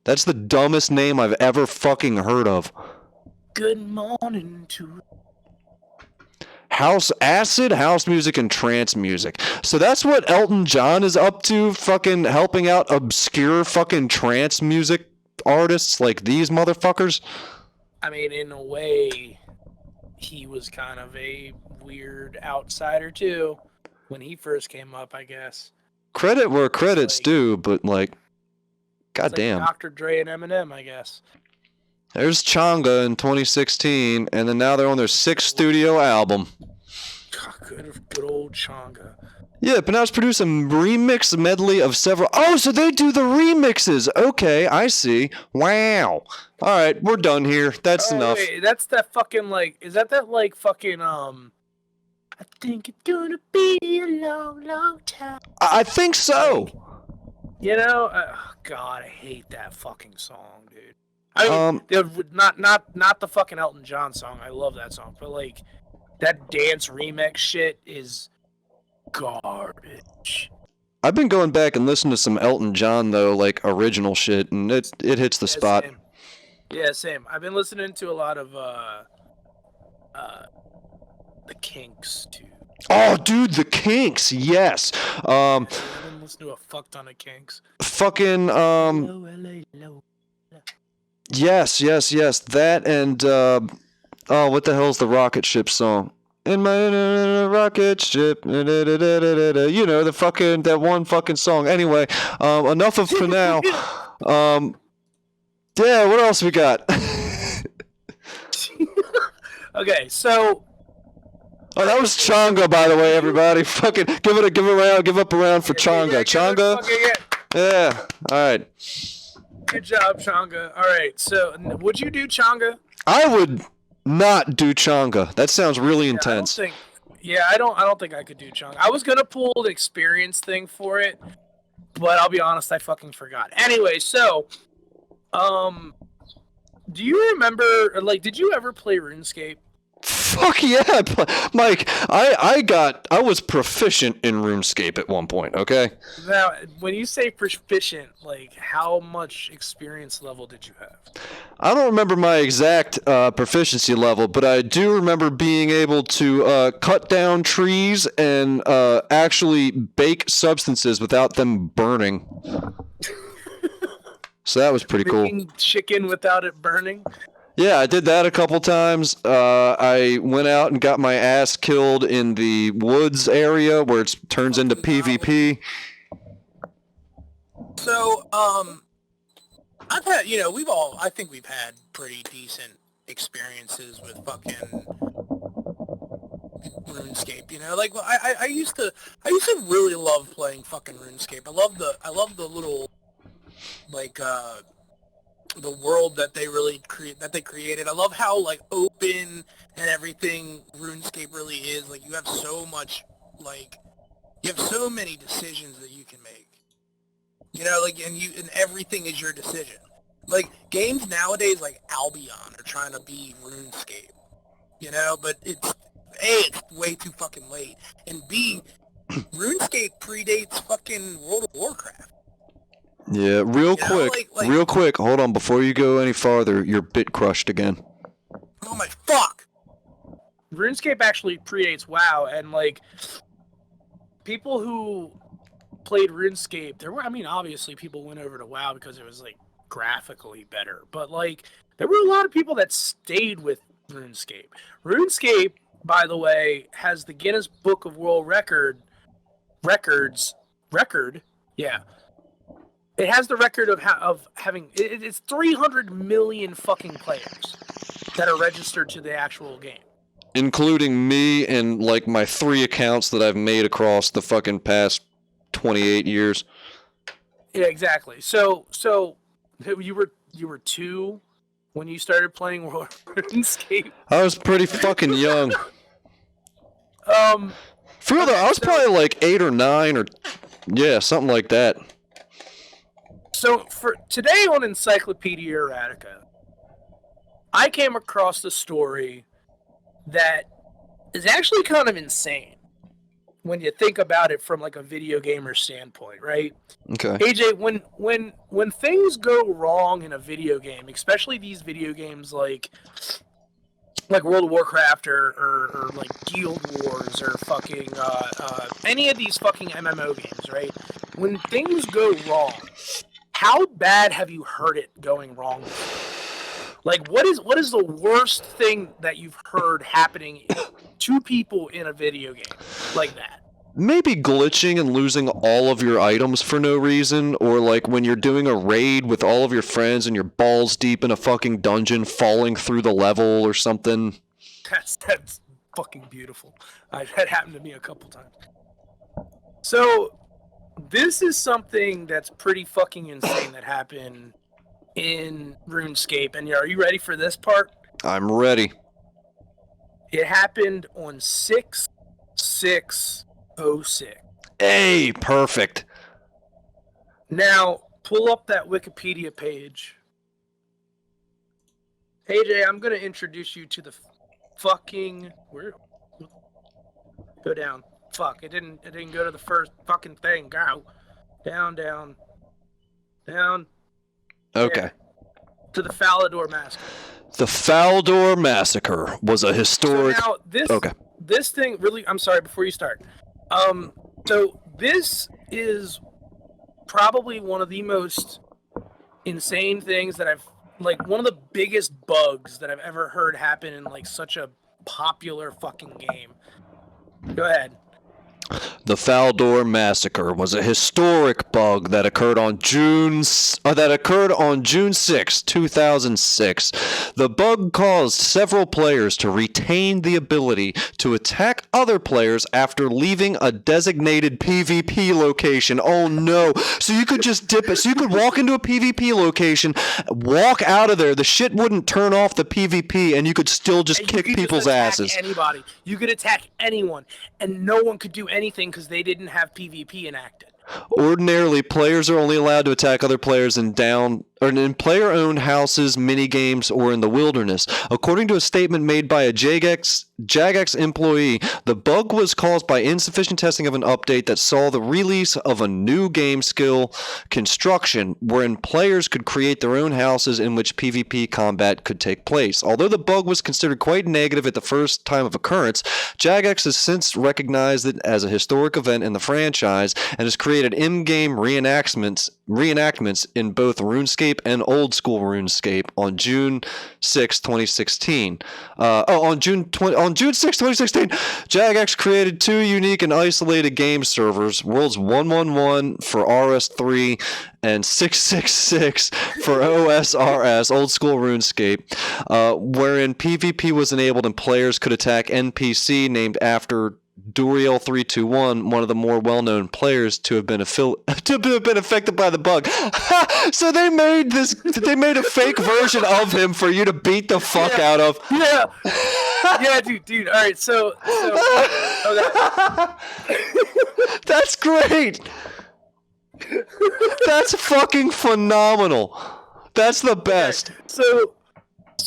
That's the dumbest name I've ever fucking heard of. Good morning to... acid house music and trance music. So that's what Elton John is up to, fucking helping out obscure fucking trance music artists like these motherfuckers. I mean, in a way, he was kind of a weird outsider too when he first came up, I guess. Credit where credit's due, but like, goddamn. Like Dr. Dre and Eminem, I guess. There's Changa in 2016, and then now they're on their 6th studio album. Good old Changa. Yeah, but now it's produced a remix medley of several... Oh, so they do the remixes. Okay, I see. Wow. All right, we're done here. That's enough. Wait, that's that fucking, like... Is that like fucking, I think it's gonna be a long, long time. I think so. You know? God, I hate that fucking song, dude. I mean, not the fucking Elton John song. I love that song. But, like, that dance remix shit is... garbage. I've been going back and listening to some Elton John though, like original shit, and it hits the spot. Same. Yeah, same. I've been listening to a lot of the Kinks too. Oh, dude, the Kinks, yes. I've been listening to a fuck ton of Kinks. Fucking yes. That and oh, what the hell's the rocket ship song? In my rocket ship, you know, that one fucking song. Anyway, enough of for now. Yeah, what else we got? Okay, so. Oh, that was Changa, by the way, everybody. Fucking give up a round for Changa. Yeah, Changa. Yeah. All right. Good job, Changa. All right. So, would you do Changa? I would not do Changa. That sounds really intense. I don't think I could do Changa. I was gonna pull the experience thing for it, but I'll be honest, I fucking forgot. Anyway, so, do you remember? Like, did you ever play RuneScape? Fuck yeah, Mike. I was proficient in RuneScape at one point, okay? Now, when you say proficient, like, how much experience level did you have? I don't remember my exact proficiency level, but I do remember being able to cut down trees and actually bake substances without them burning. So that was pretty cool. Making chicken without it burning? Yeah, I did that a couple times. I went out and got my ass killed in the woods area where it turns into PvP. So, I've had, I think we've had pretty decent experiences with fucking RuneScape, like, I used to really love playing fucking RuneScape. I love the little, like, the world that they created. I love how, like, open and everything RuneScape really is. Like, you have so much, like, you have so many decisions that you can make. Like, and everything is your decision. Like, games nowadays, like Albion, are trying to be RuneScape. But it's way too fucking late. And B, RuneScape predates fucking World of Warcraft. Yeah, real quick, hold on, before you go any farther, you're bit crushed again. Oh my fuck! RuneScape actually predates WoW, and, like, people who played RuneScape, obviously people went over to WoW because it was, like, graphically better, but, like, there were a lot of people that stayed with RuneScape. RuneScape, by the way, has the Guinness Book of World Record, yeah. It has the record of having... It's 300 million fucking players that are registered to the actual game. Including me and, like, my 3 accounts that I've made across the fucking past 28 years. Yeah, exactly. So you were 2 when you started playing RuneScape? I was pretty fucking young. For real though, I was probably like 8 or 9 or... Yeah, something like that. So, for today on Encyclopedia Erotica, I came across a story that is actually kind of insane when you think about it from, like, a video gamer standpoint, right? Okay. AJ, when things go wrong in a video game, especially these video games like like World of Warcraft or like Guild Wars or fucking any of these fucking MMO games, right? When things go wrong, how bad have you heard it going wrong? Like, what is the worst thing that you've heard happening to people in a video game like that? Maybe glitching and losing all of your items for no reason, or like when you're doing a raid with all of your friends and you're balls deep in a fucking dungeon falling through the level or something. That's fucking beautiful. That happened to me a couple times. So this is something that's pretty fucking insane that happened in RuneScape. And are you ready for this part? I'm ready. It happened on 6/6/06. Hey, perfect. Now, pull up that Wikipedia page. Hey, Jay, I'm going to introduce you to the fucking... Where? Go down. Fuck, it didn't go to the first fucking thing. Go. Down. Okay. There. To the Falador Massacre. The Falador Massacre was a historic... So now, this thing really... I'm sorry, before you start. So this is probably one of the most insane things that I've... Like, one of the biggest bugs that I've ever heard happen in, like, such a popular fucking game. Go ahead. The Falador Massacre was a historic bug that occurred on June 6, 2006. The bug caused several players to retain the ability to attack other players after leaving a designated PvP location. Oh no. So you could just dip it. So you could walk into a PvP location, walk out of there, the shit wouldn't turn off the PvP, and you could still just kick people's asses. Anybody. You could attack anyone, and no one could do anything because they didn't have PvP enacted. Ordinarily, players are only allowed to attack other players in player-owned houses, minigames, or in the wilderness. According to a statement made by a Jagex employee, the bug was caused by insufficient testing of an update that saw the release of a new game skill, Construction, wherein players could create their own houses in which PvP combat could take place. Although the bug was considered quite negative at the first time of occurrence, Jagex has since recognized it as a historic event in the franchise and has created in-game reenactments in both RuneScape and Old School RuneScape on June 6, 2016. On June 6, 2016, Jagex created two unique and isolated game servers, Worlds 111 for RS3 and 666 for OSRS, Old School RuneScape, wherein PvP was enabled and players could attack NPC named after 𝓔𝓵𝓼𝓲𝓼, one of the more well-known players to have been affected by the bug. So they made a fake version of him for you to beat the fuck out of. Yeah. Yeah, dude. All right, so okay. That's great. That's fucking phenomenal. That's the best. So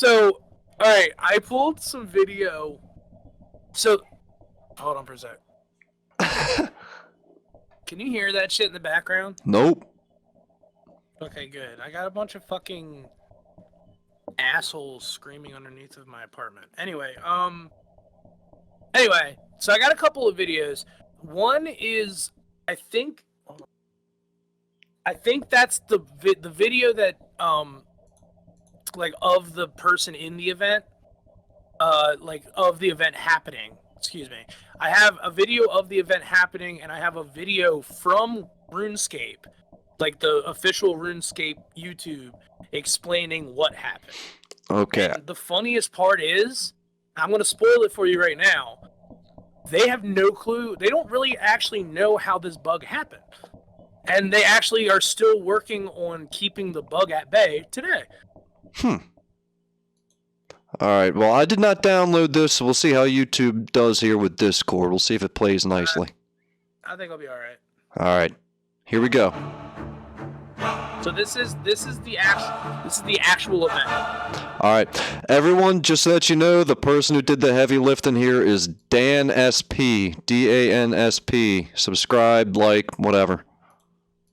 all right, I pulled some video. So hold on for a sec. Can you hear that shit in the background? Nope. Okay, good. I got a bunch of fucking assholes screaming underneath of my apartment. Anyway, so I got a couple of videos. One is, I think that's the video that like of the person in the event, like of the event happening. Excuse me. I have a video of the event happening, and I have a video from RuneScape, like the official RuneScape YouTube, explaining what happened. Okay. And the funniest part is, I'm going to spoil it for you right now. They have no clue. They don't really actually know how this bug happened. And they actually are still working on keeping the bug at bay today. Alright, well, I did not download this, so we'll see how YouTube does here with Discord. We'll see if it plays nicely. I think I'll be alright. Alright, here we go. So this is the actual event. Alright, everyone, just so that you know, the person who did the heavy lifting here is Dan SP, DANSP. Subscribe, like, whatever.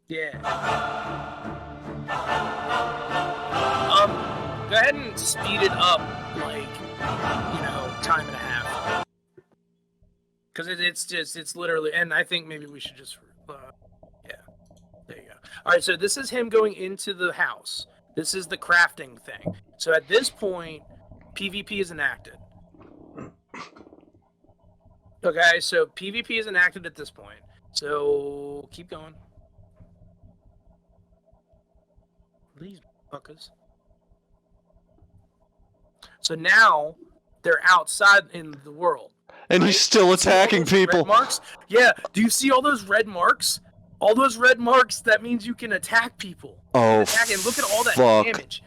Yeah. Go ahead and speed it up, like, you know. time and a half. Because it's literally, and I think maybe we should just, yeah, there you go. All right, so this is him going into the house. This is the crafting thing. So at this point, PvP is enacted. Okay, so PvP is enacted at this point. So keep going. These fuckers. So now they're outside in the world. And he's still attacking people. Red marks? Yeah. Do you see all those red marks? All those red marks, that means you can attack people. Oh, and look at all that fuck. damage.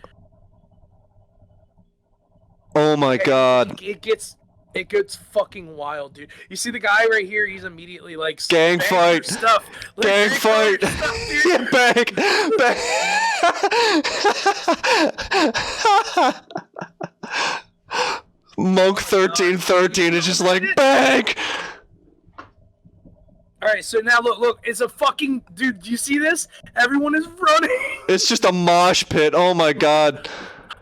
Oh my god. It gets fucking wild, dude. You see the guy right here, he's immediately like gang fight stuff. Like, gang fight. Stuff, Yeah, bang. Monk 1313 is just like bang. Alright, so now look, it's a fucking dude, do you see this? Everyone is running. It's just a mosh pit. Oh my god.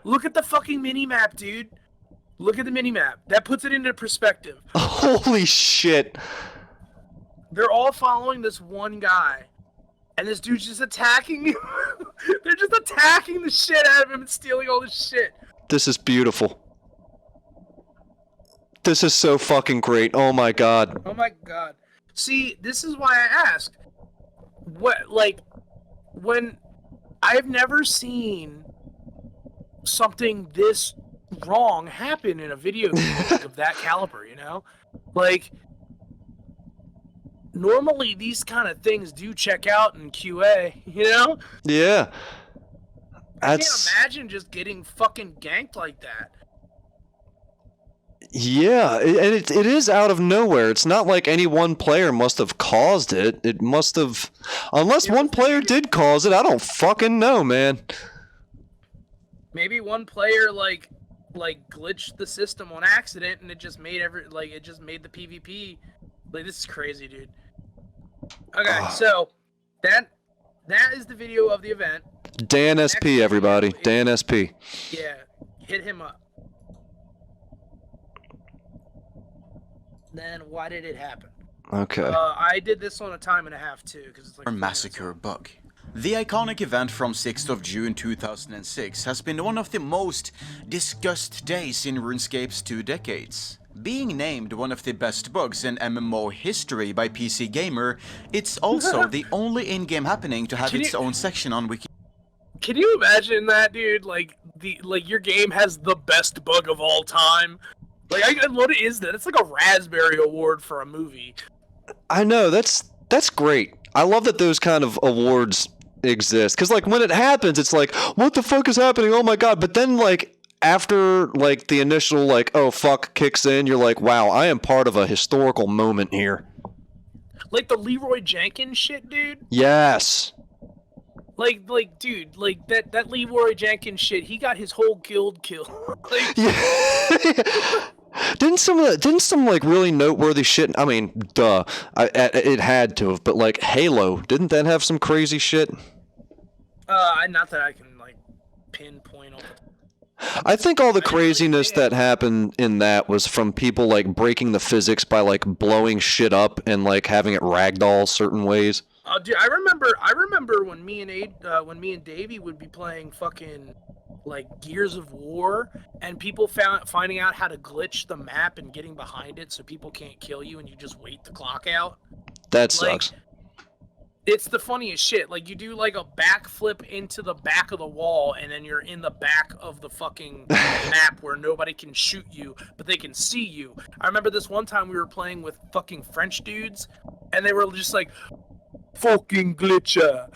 Look at the fucking mini-map, dude. Look at the mini-map. That puts it into perspective. Holy shit. They're all following this one guy. And this dude's just attacking him. They're just attacking the shit out of him and stealing all this shit. This is beautiful. This is so fucking great. Oh my god. Oh my god. See, this is why I ask. What, like, when I've never seen something this wrong happen in a video game of that caliber, you know? Like, normally these kind of things do check out in QA, you know? Yeah. I can't imagine just getting fucking ganked like that. Yeah, and it is out of nowhere. It's not like any one player must have caused it. It must have... Unless one player did cause it, I don't fucking know, man. Maybe one player, like glitched the system on accident and it just made it just made the PvP... Like, this is crazy, dude. Okay, so that is the video of the event. Dan SP, everybody. Dan SP. Yeah, hit him up. Then why did it happen? Okay. I did this on a time and a half too, because it's like Massacre bug. The iconic event from 6th of June 2006 has been one of the most discussed days in RuneScape's 2 decades. Being named one of the best bugs in MMO history by PC Gamer, it's also the only in-game happening to have its own section on Wiki. Can you imagine that, dude? Like your game has the best bug of all time. Like, what is that? It's like a Raspberry Award for a movie. I know, that's great. I love that those kind of awards exist. Because, like, when it happens, it's like, what the fuck is happening? Oh my god. But then, like, after, like, the initial, like, oh fuck kicks in, you're like, wow, I am part of a historical moment here. Like the Leroy Jenkins shit, dude? Yes. Like, dude, like, that Leroy Jenkins shit, he got his whole guild killed. Like, yeah. Didn't some like really noteworthy shit? I mean, duh, it had to have. But like Halo, didn't that have some crazy shit? Not that I can like pinpoint on. I think all the craziness that happened in that was from people like breaking the physics by like blowing shit up and like having it ragdoll certain ways. Dude, I remember when me and Davey would be playing fucking like Gears of War, and people finding out how to glitch the map and getting behind it so people can't kill you, and you just wait the clock out. That sucks. Like, it's the funniest shit. Like, you do like a backflip into the back of the wall, and then you're in the back of the fucking map where nobody can shoot you, but they can see you. I remember this one time we were playing with fucking French dudes, and they were just like, fucking glitcher.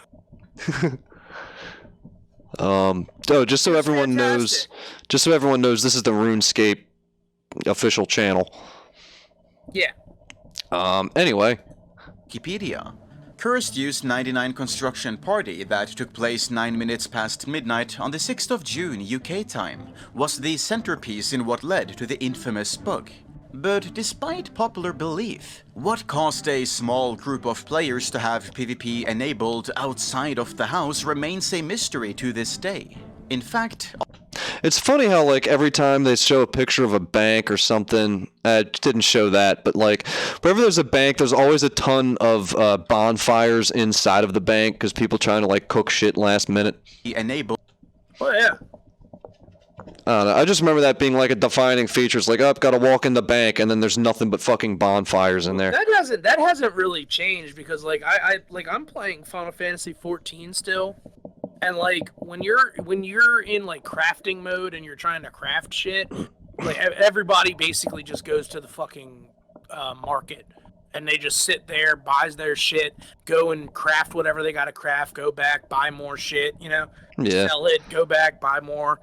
Just so everyone knows, this is the RuneScape official channel. Yeah. Anyway. Wikipedia. Cursed used 99 construction party that took place 9 minutes past midnight on the 6th of June UK time was the centerpiece in what led to the infamous bug. But despite popular belief, what caused a small group of players to have PvP enabled outside of the house remains a mystery to this day. In fact... It's funny how, like, every time they show a picture of a bank or something, it didn't show that, but, like, wherever there's a bank, there's always a ton of bonfires inside of the bank because people trying to, like, cook shit last minute. Enable. Oh yeah. I don't know. I just remember that being, like, a defining feature. It's like, oh, gotta walk in the bank, and then there's nothing but fucking bonfires in there. That hasn't really changed because like I'm playing Final Fantasy 14 still, and like when you're in like crafting mode and you're trying to craft shit, like everybody basically just goes to the fucking market and they just sit there, buys their shit, go and craft whatever they gotta craft, go back, buy more shit, you know, sell it, go back, buy more.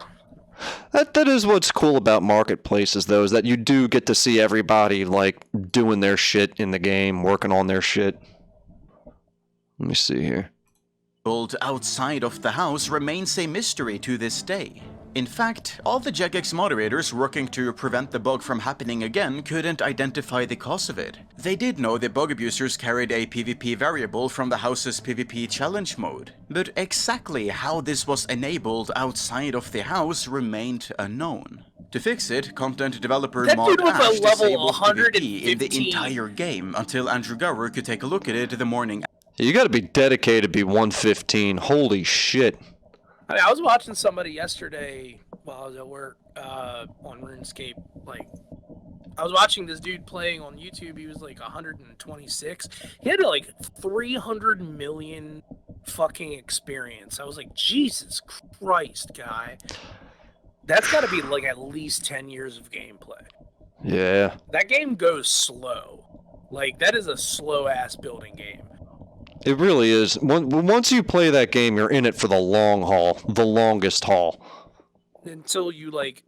That is what's cool about marketplaces, though, is that you do get to see everybody, like, doing their shit in the game, working on their shit. Let me see here. Outside of the house remains a mystery to this day. In fact, all the Jagex moderators working to prevent the bug from happening again couldn't identify the cause of it. They did know the bug abusers carried a PvP variable from the house's PvP challenge mode, but exactly how this was enabled outside of the house remained unknown. To fix it, content developer Mod Ash disabled PvP in the entire game until Andrew Gower could take a look at it the morning. You gotta be dedicated to be 115. Holy shit. I mean, I was watching somebody yesterday while I was at work on RuneScape. Like, I was watching this dude playing on YouTube. He was like 126. He had like 300 million fucking experience. I was like, Jesus Christ, guy. That's got to be like at least 10 years of gameplay. Yeah. That game goes slow. Like, that is a slow ass building game. It really is. Once you play that game, you're in it for the long haul, the longest haul. Until you, like,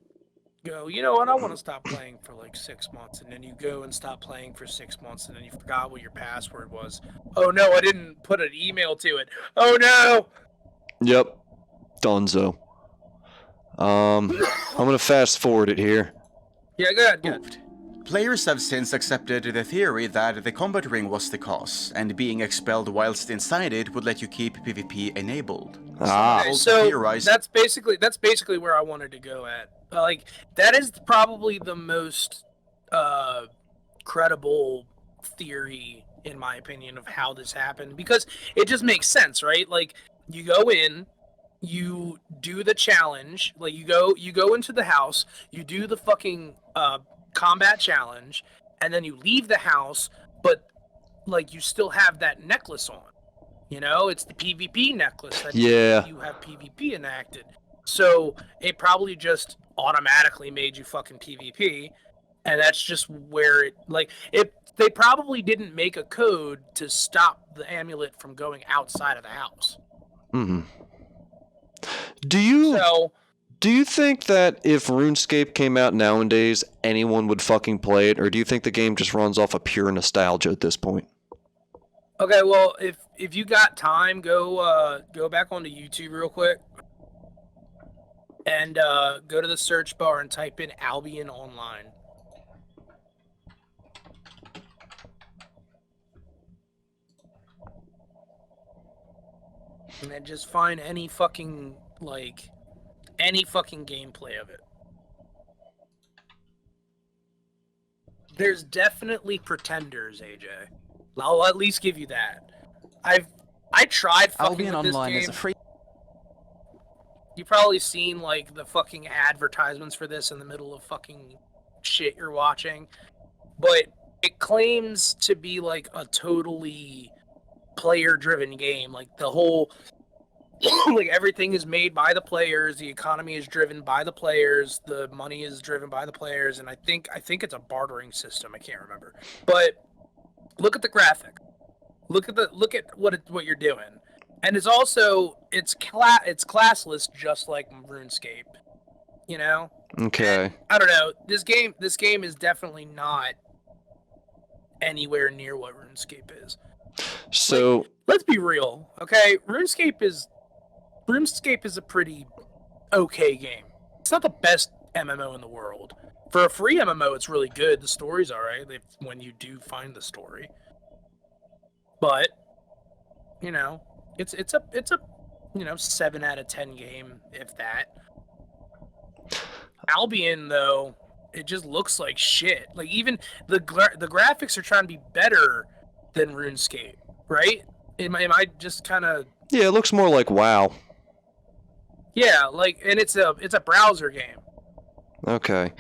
go, you know what, I want to stop playing for, like, 6 months, and then you go and stop playing for 6 months, and then you forgot what your password was. Oh, no, I didn't put an email to it. Oh, no! Yep. Dunzo. I'm going to fast forward it here. Yeah, go ahead, go ahead. Players have since accepted the theory that the combat ring was the cause, and being expelled whilst inside it would let you keep PvP enabled. So that's basically where I wanted to go at. Like, that is probably the most credible theory, in my opinion, of how this happened, because it just makes sense, right? Like, you go in, you do the challenge, like you go into the house, you do the fucking combat challenge, and then you leave the house, but like you still have that necklace on. You know, it's the PvP necklace that you have PvP enacted. So it probably just automatically made you fucking PvP, and that's just where they probably didn't make a code to stop the amulet from going outside of the house. Mm-hmm. Do you think that if RuneScape came out nowadays, anyone would fucking play it, or do you think the game just runs off of pure nostalgia at this point? Okay, well, if you got time, go back onto YouTube real quick, and go to the search bar and type in Albion Online. And then just find any fucking gameplay of it. There's definitely pretenders, AJ. I'll at least give you that. I tried fucking Albion with this Online game. is a free. You've probably seen like the fucking advertisements for this in the middle of fucking shit you're watching, but it claims to be like a totally player-driven game. Like the whole, like everything is made by the players. The economy is driven by the players. The money is driven by the players, and I think it's a bartering system. I can't remember, but look at the graphic. Look at what you're doing. And it's also it's classless, just like RuneScape, you know. Okay. And, I don't know. This game is definitely not anywhere near what RuneScape is. So like, let's be real, okay? RuneScape is a pretty okay game. It's not the best MMO in the world. For a free MMO, it's really good. The story's all right when you do find the story. But you know. It's a 7 out of 10 game, if that. Albion, though, it just looks like shit. Like, even the graphics are trying to be better than RuneScape, right? Am I just kind of... Yeah, it looks more like WoW. Yeah, like, and it's a browser game. Okay.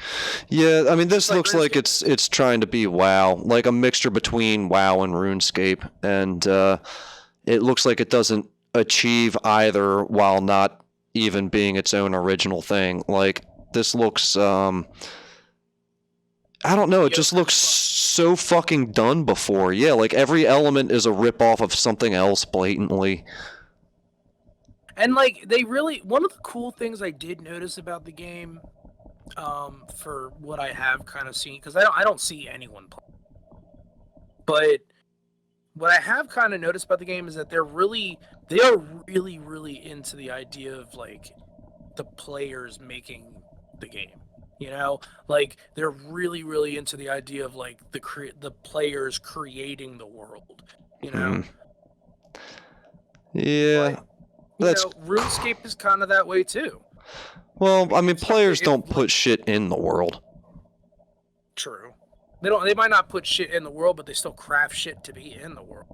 Yeah, I mean, this like looks like it's trying to be WoW, like a mixture between WoW and RuneScape, and it looks like it doesn't achieve either while not even being its own original thing. Like, this looks, I don't know, it just looks so fucking done before. Yeah, like every element is a ripoff of something else blatantly. And like, they really, one of the cool things I did notice about the game, for what I have kind of seen, because I don't see anyone play, but what I have kind of noticed about the game is that they are really into the idea of like the players making the game. You know, like they're really into the idea of like the players creating the world. You know. Yeah, but, RuneScape is kind of that way too. Well, I mean, players don't put shit in the world. True. They might not put shit in the world, but they still craft shit to be in the world.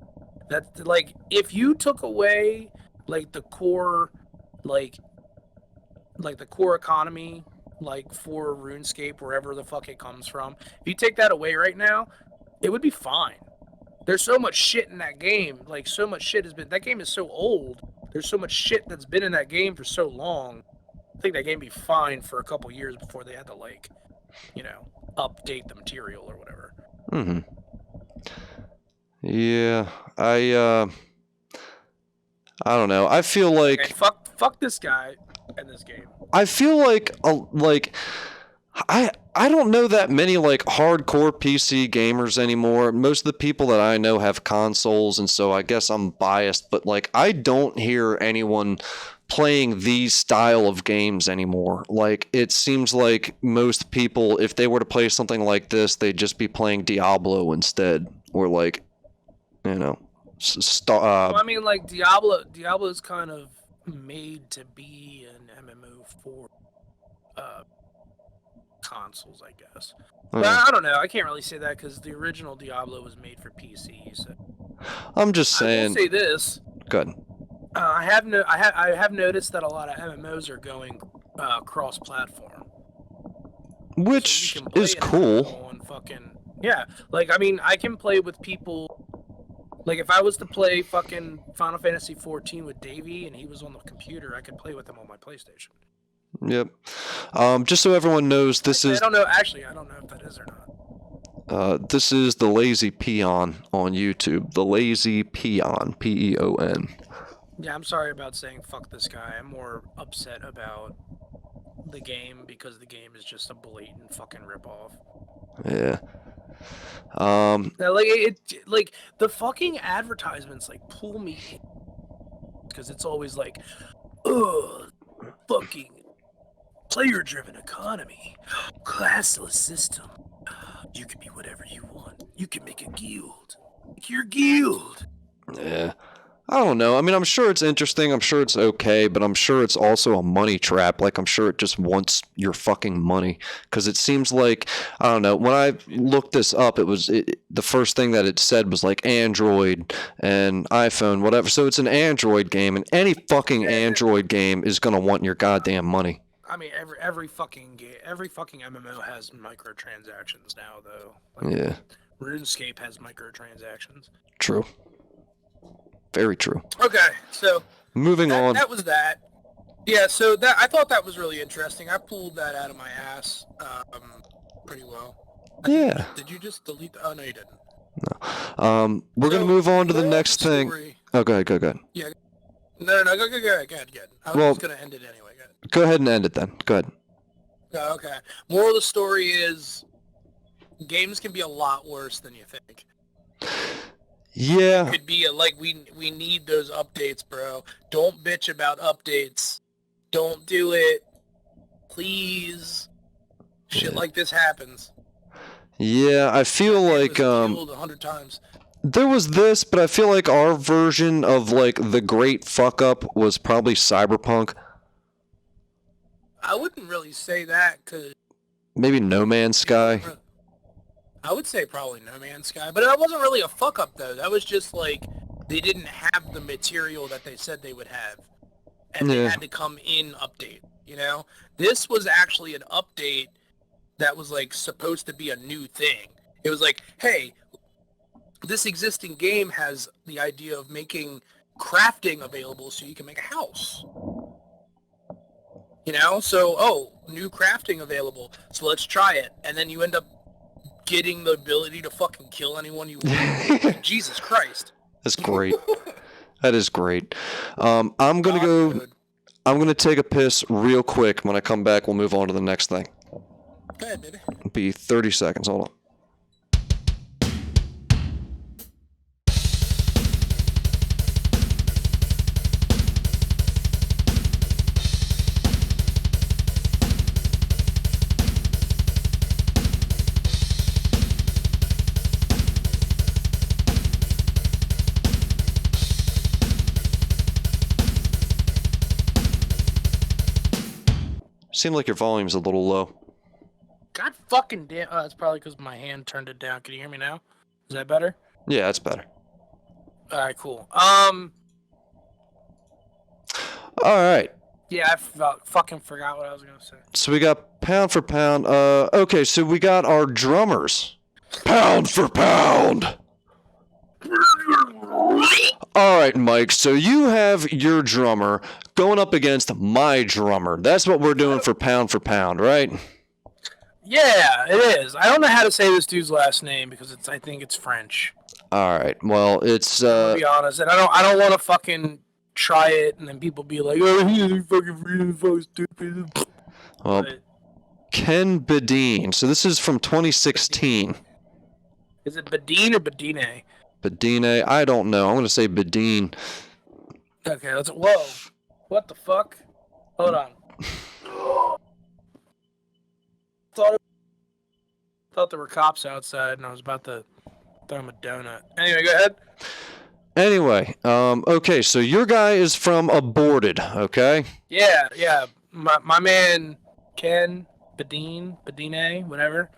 That, like, if you took away like the core, like the core economy, like for RuneScape, wherever the fuck it comes from, if you take that away right now, it would be fine. There's so much shit in that game. Like, so much shit has been... That game is so old. There's so much shit that's been in that game for so long. I think that game would be fine for a couple years before they had to, like, you know, update the material or whatever. Yeah, I don't know. I feel like... Okay, fuck this guy and this game. I feel like I don't know that many like hardcore PC gamers anymore. Most of the people that I know have consoles, and so I guess I'm biased, but like I don't hear anyone playing these style of games anymore. Like, it seems like most people, if they were to play something like this, they'd just be playing Diablo instead, or like, you know, well, I mean, like Diablo's kind of made to be an MMO for consoles, I guess. But I don't know. I can't really say that because the original Diablo was made for PC. So I'm just saying. I will say this. Good. I have noticed that a lot of MMOs are going cross-platform, which is cool. On fucking yeah, like I mean, I can play with people. Like if I was to play fucking Final Fantasy 14 with Davey and he was on the computer, I could play with him on my PlayStation. Yep. Just so everyone knows, this is... I don't know. Actually, I don't know if that is or not. This is the Lazy Peon on YouTube. The Lazy Peon. Peon. Yeah, I'm sorry about saying fuck this guy. I'm more upset about the game because the game is just a blatant fucking ripoff. Yeah. Like the fucking advertisements like pull me in because it's always like, ugh, fucking player-driven economy, classless system. You can be whatever you want. You can make a guild. Make your guild. Yeah. I don't know. I mean, I'm sure it's interesting. I'm sure it's okay, but I'm sure it's also a money trap. Like, I'm sure it just wants your fucking money. Because it seems like, I don't know, when I looked this up, the first thing that it said was like Android and iPhone, whatever. So it's an Android game, and any fucking Android game is going to want your goddamn money. I mean, every fucking game, every fucking MMO has microtransactions now, though. Like, yeah. RuneScape has microtransactions. True. Very true. Okay, so moving on. That was that. Yeah, so that I thought that was really interesting. I pulled that out of my ass, pretty well. Yeah. Did you just delete? Oh no, you didn't. No. We're gonna move on to the next thing. Oh, go ahead. Yeah. No, go ahead. I was just gonna end it anyway. Go ahead and end it then. Go ahead. Oh, okay. Moral of the story is, games can be a lot worse than you think. Yeah. It could be like we need those updates, bro. Don't bitch about updates. Don't do it. Please. Shit like this happens. Yeah, I feel like 100 times. There was this, but I feel like our version of like the great fuck up was probably Cyberpunk. I wouldn't really say that because Maybe No Man's Sky. I would say probably No Man's Sky, but that wasn't really a fuck up though. That was just like they didn't have the material that they said they would have, and they had to come in update. You know, this was actually an update that was like supposed to be a new thing. It was like, hey, this existing game has the idea of making crafting available so you can make a house. You know, so new crafting available, so let's try it, and then you end up getting the ability to fucking kill anyone you want. Jesus Christ. That's great. That is great. I'm gonna take a piss real quick. When I come back, we'll move on to the next thing. Go ahead, baby. It'll be 30 seconds. Hold on. Seemed like your volume's a little low. God fucking damn. Oh, that's probably because my hand turned it down. Can you hear me now? Is that better? Yeah, that's better. Alright, cool. Alright. Yeah, I fucking forgot what I was gonna say. So we got pound for pound. Okay, so we got our drummers. Pound for pound. Alright, Mike, so you have your drummer going up against my drummer. That's what we're doing for pound, right? Yeah, it is. I don't know how to say this dude's last name because I think it's French. Alright, well, it's To be honest, and I don't want to fucking try it and then people be like, oh, he's fucking stupid. Well, Ken Badine. So this is from 2016. Is it Badine or Badine? Badine, I don't know. I'm going to say Badine. Okay, whoa. What the fuck? Hold on. Thought there were cops outside and I was about to throw him a donut. Anyway, go ahead. Anyway, okay, so your guy is from Aborted, okay? Yeah. My man, Ken Badine, whatever.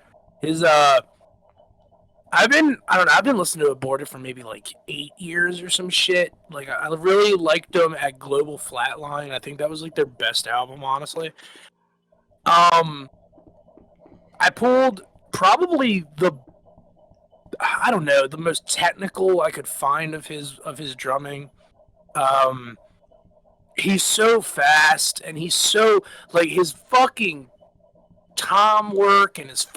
I've been listening to Aborted for maybe like 8 years or some shit. Like I really liked them at Global Flatline. I think that was like their best album, honestly. I pulled probably the most technical I could find of his drumming. He's so fast and he's so like his fucking tom work and his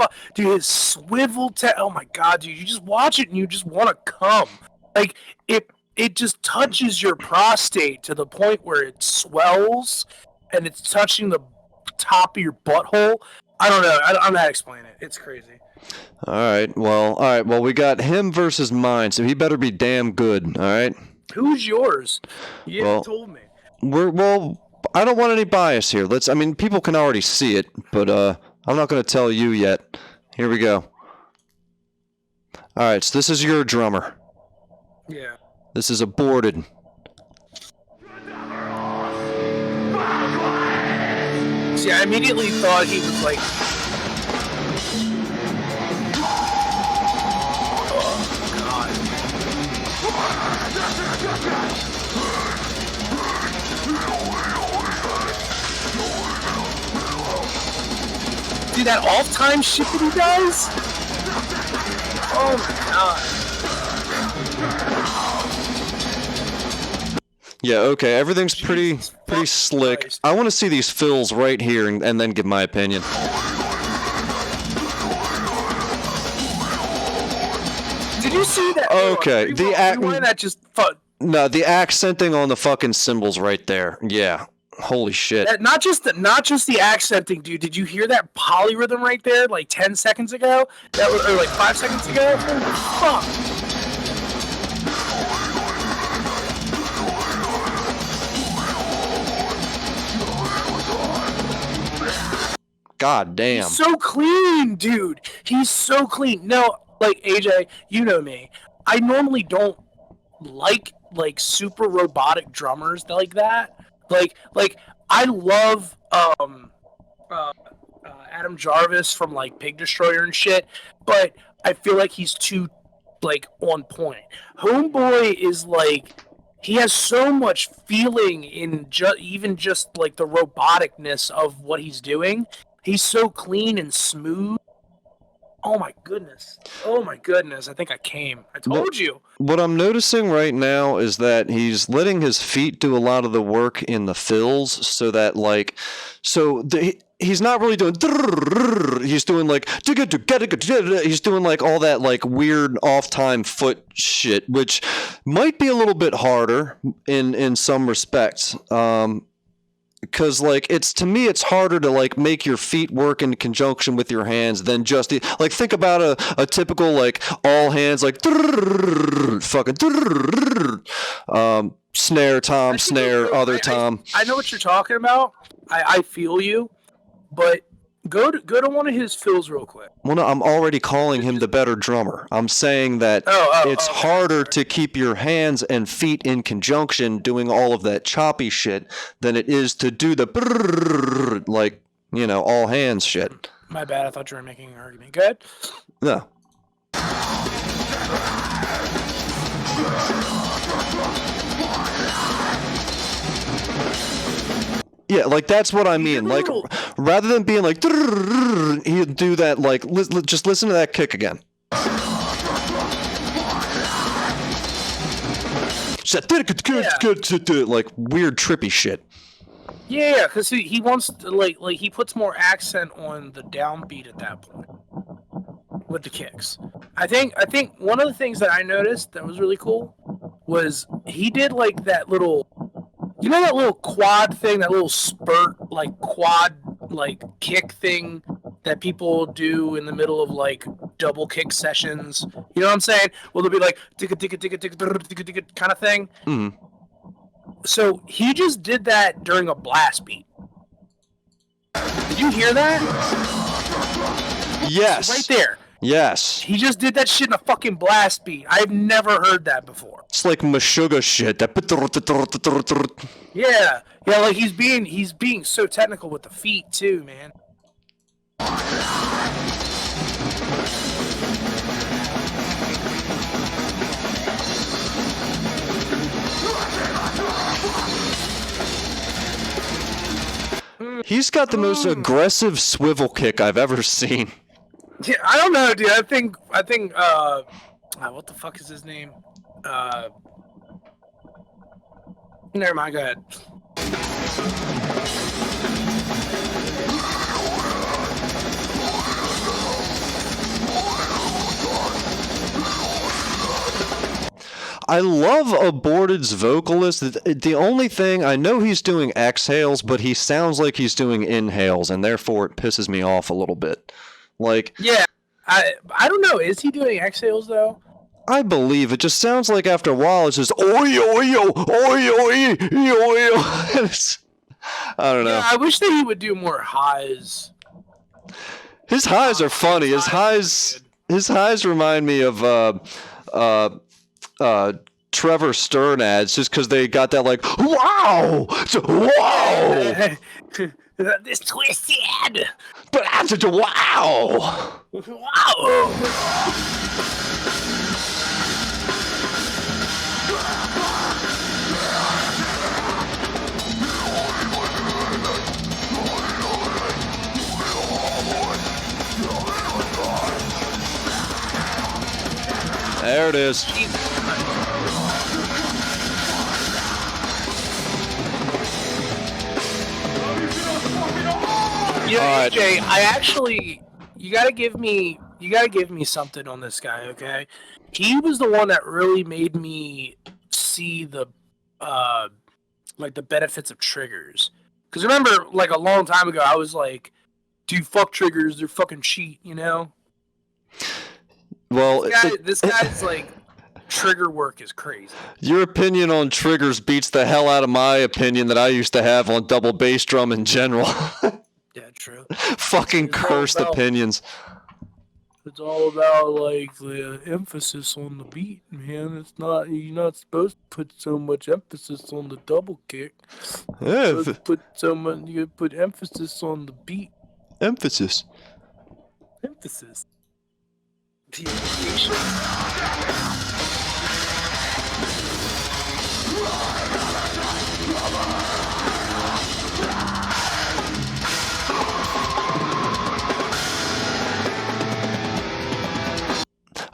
swivel oh my god, dude, you just watch it and you just want to come. Like it just touches your prostate to the point where it swells and it's touching the top of your butthole. I don't know. I don't know how to explain it. It's crazy. All right. Well, we got him versus mine, so he better be damn good. All right. Who's yours? You haven't told me. I don't want any bias here. People can already see it, but I'm not going to tell you yet. Here we go. All right. So this is your drummer. Yeah. This is Aborted. See, I immediately thought he was like. Dude, that off-time shit that he does? Oh my god. Yeah, okay, everything's pretty slick. Christ. I want to see these fills right here and then give my opinion. Did you see that? Okay, No, the accenting on the fucking cymbals right there. Yeah. Holy shit. Not just the accenting, dude. Did you hear that polyrhythm right there like 10 seconds ago? Or like 5 seconds ago? Fuck. God damn. He's so clean, dude. He's so clean. No, like AJ, you know me. I normally don't like super robotic drummers like that. Like I love Adam Jarvis from like Pig Destroyer and shit, but I feel like he's too like on point. Homeboy is like he has so much feeling in even just like the roboticness of what he's doing. He's so clean and smooth. Oh my goodness. Oh my goodness. I think I came. I told you. What I'm noticing right now is that he's letting his feet do a lot of the work in the fills, so that like, he's not really doing. He's doing like he's doing like all that like weird off-time foot shit, which might be a little bit harder in some respects. Because like to me it's harder to like make your feet work in conjunction with your hands than just like think about a typical like all hands like fucking snare tom snare other tom. I know what you're talking about. I feel you, but go to one of his fills real quick. Well, no, I'm already calling him the better drummer. I'm saying that it's harder to keep your hands and feet in conjunction doing all of that choppy shit than it is to do the like, all hands shit. My bad. I thought you were making an argument. Good? No. Yeah, like that's what I mean. Like, rather than being like, he'd do that. Like, just listen to that kick again. Like weird trippy shit. Yeah, because he wants to, like he puts more accent on the downbeat at that point with the kicks. I think one of the things that I noticed that was really cool was he did like that little. You know that little quad thing, that little spurt, like quad, like kick thing that people do in the middle of like double kick sessions? You know what I'm saying? Well, they'll be like ticka kind of thing. Mm. So he just did that during a blast beat. Did you hear that? Yes. Right there. Yes. He just did that shit in a fucking blast beat. I've never heard that before. It's like Meshuggah shit. Yeah, like he's being so technical with the feet too, man. He's got the most aggressive swivel kick I've ever seen. Yeah, I don't know, dude. I think what the fuck is his name? Never mind, go ahead. I love Aborted's vocalist. The only thing, I know he's doing exhales, but he sounds like he's doing inhales, and therefore it pisses me off a little bit. Like, yeah, I don't know. Is he doing exhales though? I believe it. Just sounds like after a while it's just oi oi oi oi oi oi. I don't know. Yeah, I wish that he would do more highs. His highs are funny. His highs remind me of Trevor Stern ads, just because they got that like wow, This twisted. But after the wow. There it is. Yeah, AJ, I actually, you gotta give me something on this guy, okay? He was the one that really made me see the, like the benefits of triggers. Because remember, like a long time ago, I was like, dude, fuck triggers, they're fucking cheat, you know? Well, this guy's like, trigger work is crazy. Your opinion on triggers beats the hell out of my opinion that I used to have on double bass drum in general. Yeah, true. Fucking cursed opinions. It's all about like the emphasis on the beat, man. It's not, you're not supposed to put so much emphasis on the double kick. Yeah, You put emphasis on the beat. Emphasis. Emphasis. The impatience.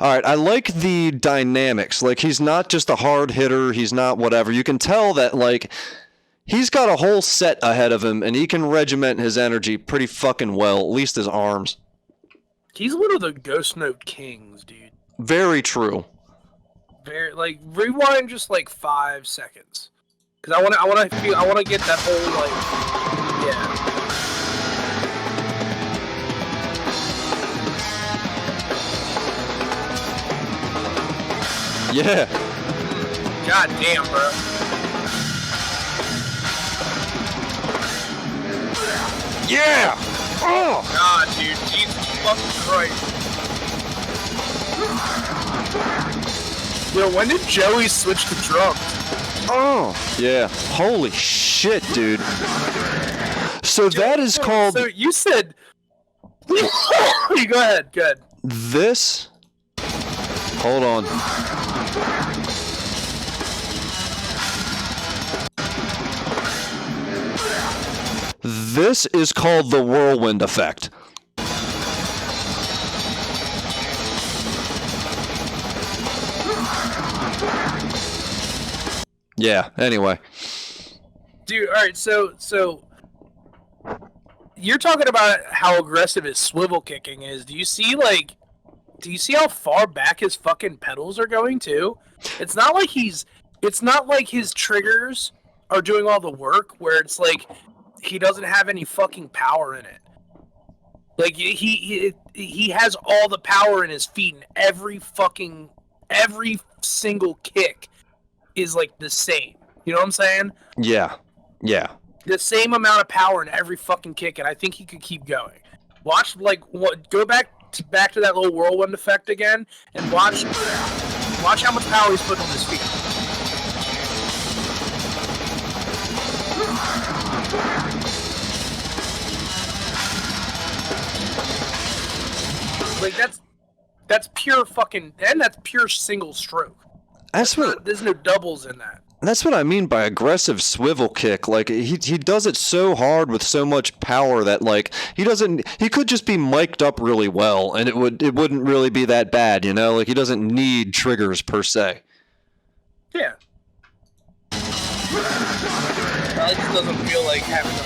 Alright, I like the dynamics. Like, he's not just a hard hitter, he's not whatever. You can tell that, like, he's got a whole set ahead of him, and he can regiment his energy pretty fucking well, at least his arms. He's one of the Ghost Note kings, dude. Very true. Very, like, rewind just, like, 5 seconds. Because I wanna get that whole, like, yeah. Yeah. God damn, bro. Yeah! Oh! God, dude. Jesus fucking Christ. Yo, when did Joey switch to drums? Oh! Yeah. Holy shit, dude. So that is called... So you said... You go ahead, good. This... Hold on. This is called the whirlwind effect. Yeah, anyway. Dude, alright, so you're talking about how aggressive his swivel kicking is. Do you see how far back his fucking pedals are going too? It's not like his triggers are doing all the work where it's like he doesn't have any fucking power in it. Like he has all the power in his feet, and every single kick is like the same. You know what I'm saying? Yeah. Yeah. The same amount of power in every fucking kick, and I think he could keep going. Watch, go back to that little whirlwind effect again, and watch how much power he's putting on his feet. Like that's pure fucking, and that's pure single stroke. There's no doubles in that. That's what I mean by aggressive swivel kick. Like, he does it so hard with so much power that, like, he could just be mic'd up really well, and it wouldn't really be that bad, you know? Like, he doesn't need triggers per se. Yeah. It just doesn't feel like having to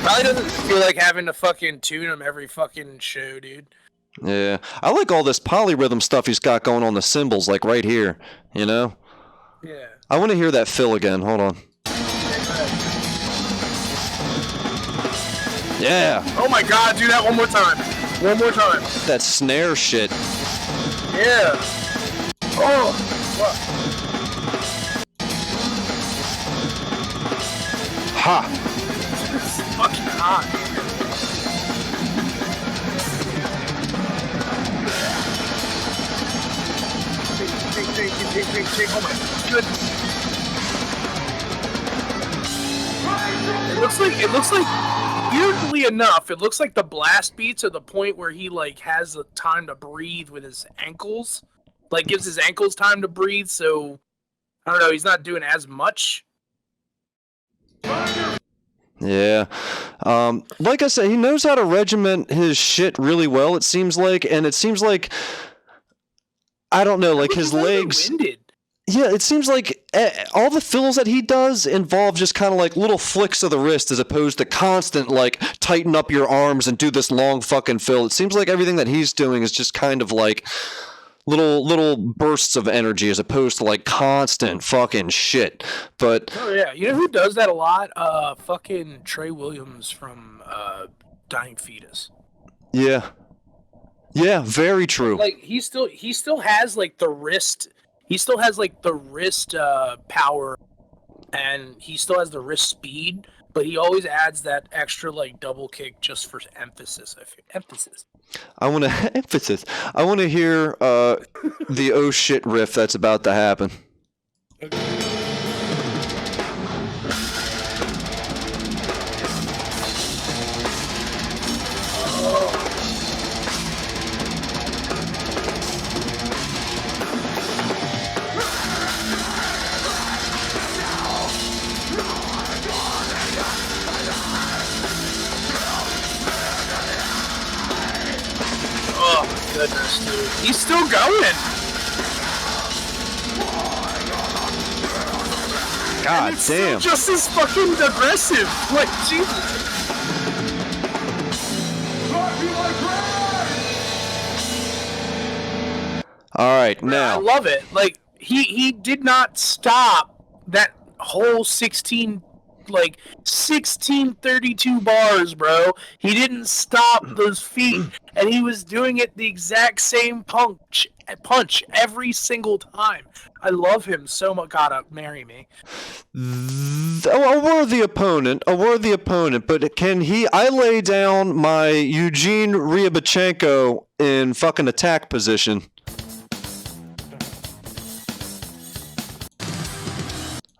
Probably doesn't feel like having to fucking tune him every fucking show, dude. Yeah, I like all this polyrhythm stuff he's got going on the cymbals, like right here, you know? Yeah. I want to hear that fill again. Hold on. Yeah. Oh my god, do that one more time. One more time. That snare shit. Yeah. Oh, fuck. Ha. It's fucking hot. Oh my goodness. It looks like weirdly enough, it looks like the blast beats are the point where he like has the time to breathe with his ankles. Like gives his ankles time to breathe, so I don't know, he's not doing as much. Yeah. Like I said, he knows how to regiment his shit really well, it seems like, and it seems like I don't know, like his legs. Winded. Yeah, it seems like all the fills that he does involve just kind of like little flicks of the wrist as opposed to constant, like, tighten up your arms and do this long fucking fill. It seems like everything that he's doing is just kind of like little bursts of energy as opposed to like constant fucking shit. But oh yeah, you know who does that a lot? Fucking Trey Williams from Dying Fetus. Yeah. Yeah, very true. Like he still has like the wrist. He still has like the wrist power, and he still has the wrist speed. But he always adds that extra like double kick just for emphasis. Emphasis. I want to emphasis. I want to hear the oh shit riff that's about to happen. Okay. goodness, dude. He's still going. God damn. Just as fucking aggressive. Like, Jesus. All right, I now. love it. Like, he did not stop that whole 1632 bars, bro. He didn't stop those feet, and he was doing it the exact same punch every single time. I love him so much. God, marry me. A worthy opponent, but can he? I lay down my Eugene Ryabchenko in fucking attack position.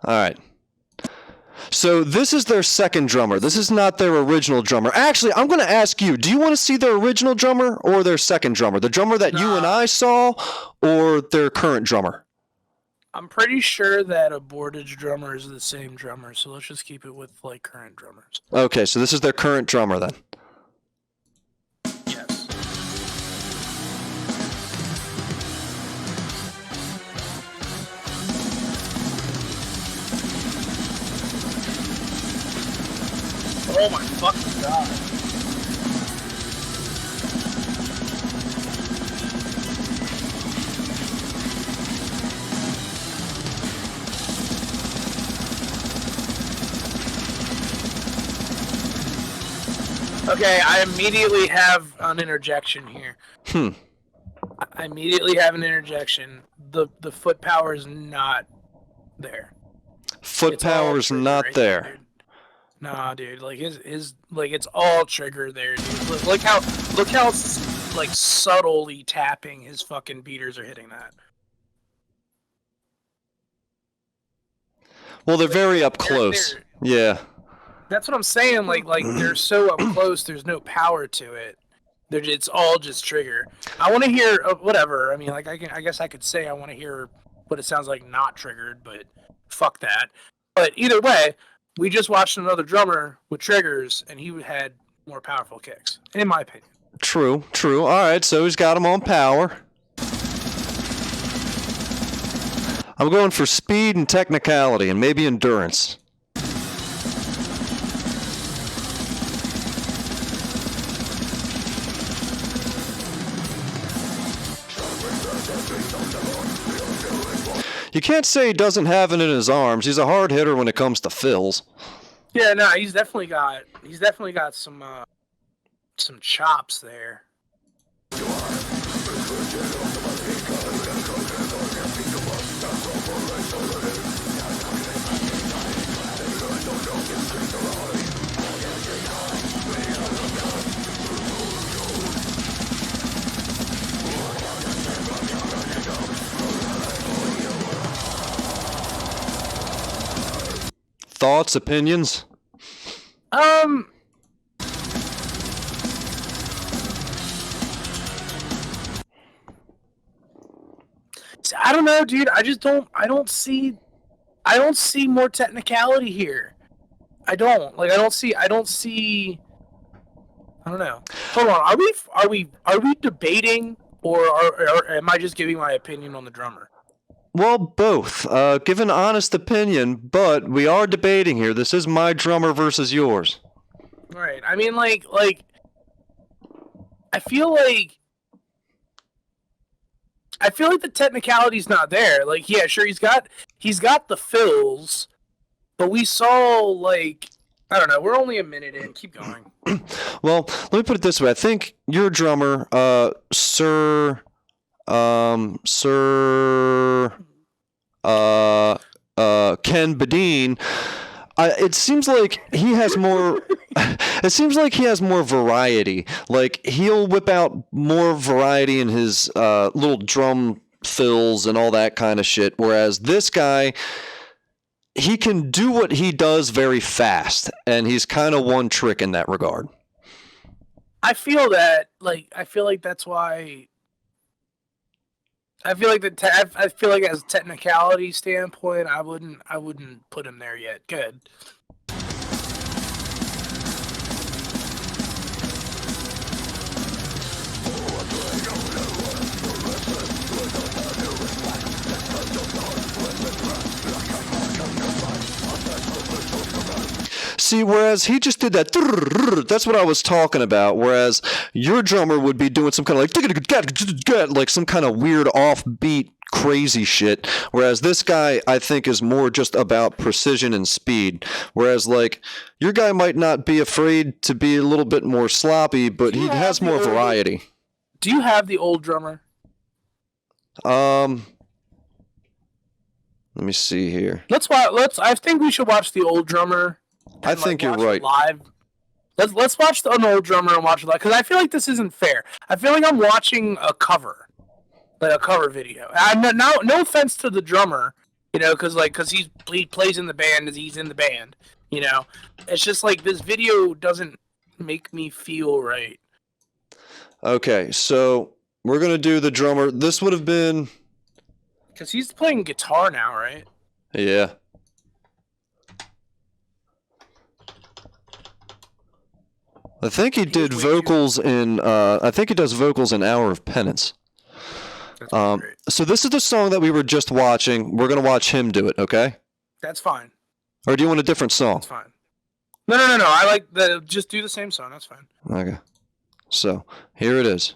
All right. So this is their second drummer. This is not their original drummer. Actually, I'm going to ask you, do you want to see their original drummer or their second drummer? The drummer that you and I saw or their current drummer? I'm pretty sure that Abortage drummer is the same drummer, so let's just keep it with, like, current drummers. Okay, so this is their current drummer then. Yes. Oh my fucking god. Okay, I immediately have an interjection here. I immediately have an interjection. The foot power is not there. Foot power's not there. Dude. Nah, dude. Like his like it's all trigger there, dude. Look how like subtly tapping his fucking beaters are hitting that. Well, they're very up close. Yeah. That's what I'm saying. Like they're so up close. There's no power to it. It's all just trigger. I want to hear whatever. I mean, like I guess I could say I want to hear what it sounds like not triggered, but fuck that. But either way, we just watched another drummer with triggers, and he had more powerful kicks, in my opinion. True. All right, so he's got him on power. I'm going for speed and technicality, and maybe endurance. You can't say he doesn't have it in his arms. He's a hard hitter when it comes to fills. Yeah, no, he's definitely got some chops there. Thoughts, opinions? I don't know, dude. I don't see more technicality here. I don't know. Hold on. Are we debating or am I just giving my opinion on the drummer? Well, both. Give an honest opinion, but we are debating here. This is my drummer versus yours. Right. I mean, like, I feel like the technicality's not there. Like, yeah, sure, he's got the fills, but we saw, like, I don't know. We're only a minute in. Keep going. Well, let me put it this way. I think your drummer, Ken Badine, it seems like he has more. It seems like he has more variety. Like he'll whip out more variety in his little drum fills and all that kind of shit. Whereas this guy, he can do what he does very fast, and he's kind of one trick in that regard. I feel that. I feel like that's why. I feel like as a technicality standpoint, I wouldn't put him there yet. Good. See, whereas he just did that, that's what I was talking about. Whereas your drummer would be doing some kind of like some kind of weird offbeat crazy shit. Whereas this guy, I think, is more just about precision and speed. Whereas like your guy might not be afraid to be a little bit more sloppy, but he has more variety. Do you have the old drummer? Let me see here. Let's watch. I think we should watch the old drummer. I think you're right. Live. Let's watch an old drummer and watch it live, because I feel like this isn't fair. I feel like I'm watching a cover, like a cover video. No offense to the drummer, because he plays in the band as he's in the band. It's just like this video doesn't make me feel right. Okay, so we're gonna do the drummer. This would have been because he's playing guitar now, right? Yeah. I think he did vocals in. I think he does vocals in Hour of Penance. That's great. So this is the song that we were just watching. We're gonna watch him do it. Okay. That's fine. Or do you want a different song? That's fine. No. I like the. Just do the same song. That's fine. Okay. So here it is.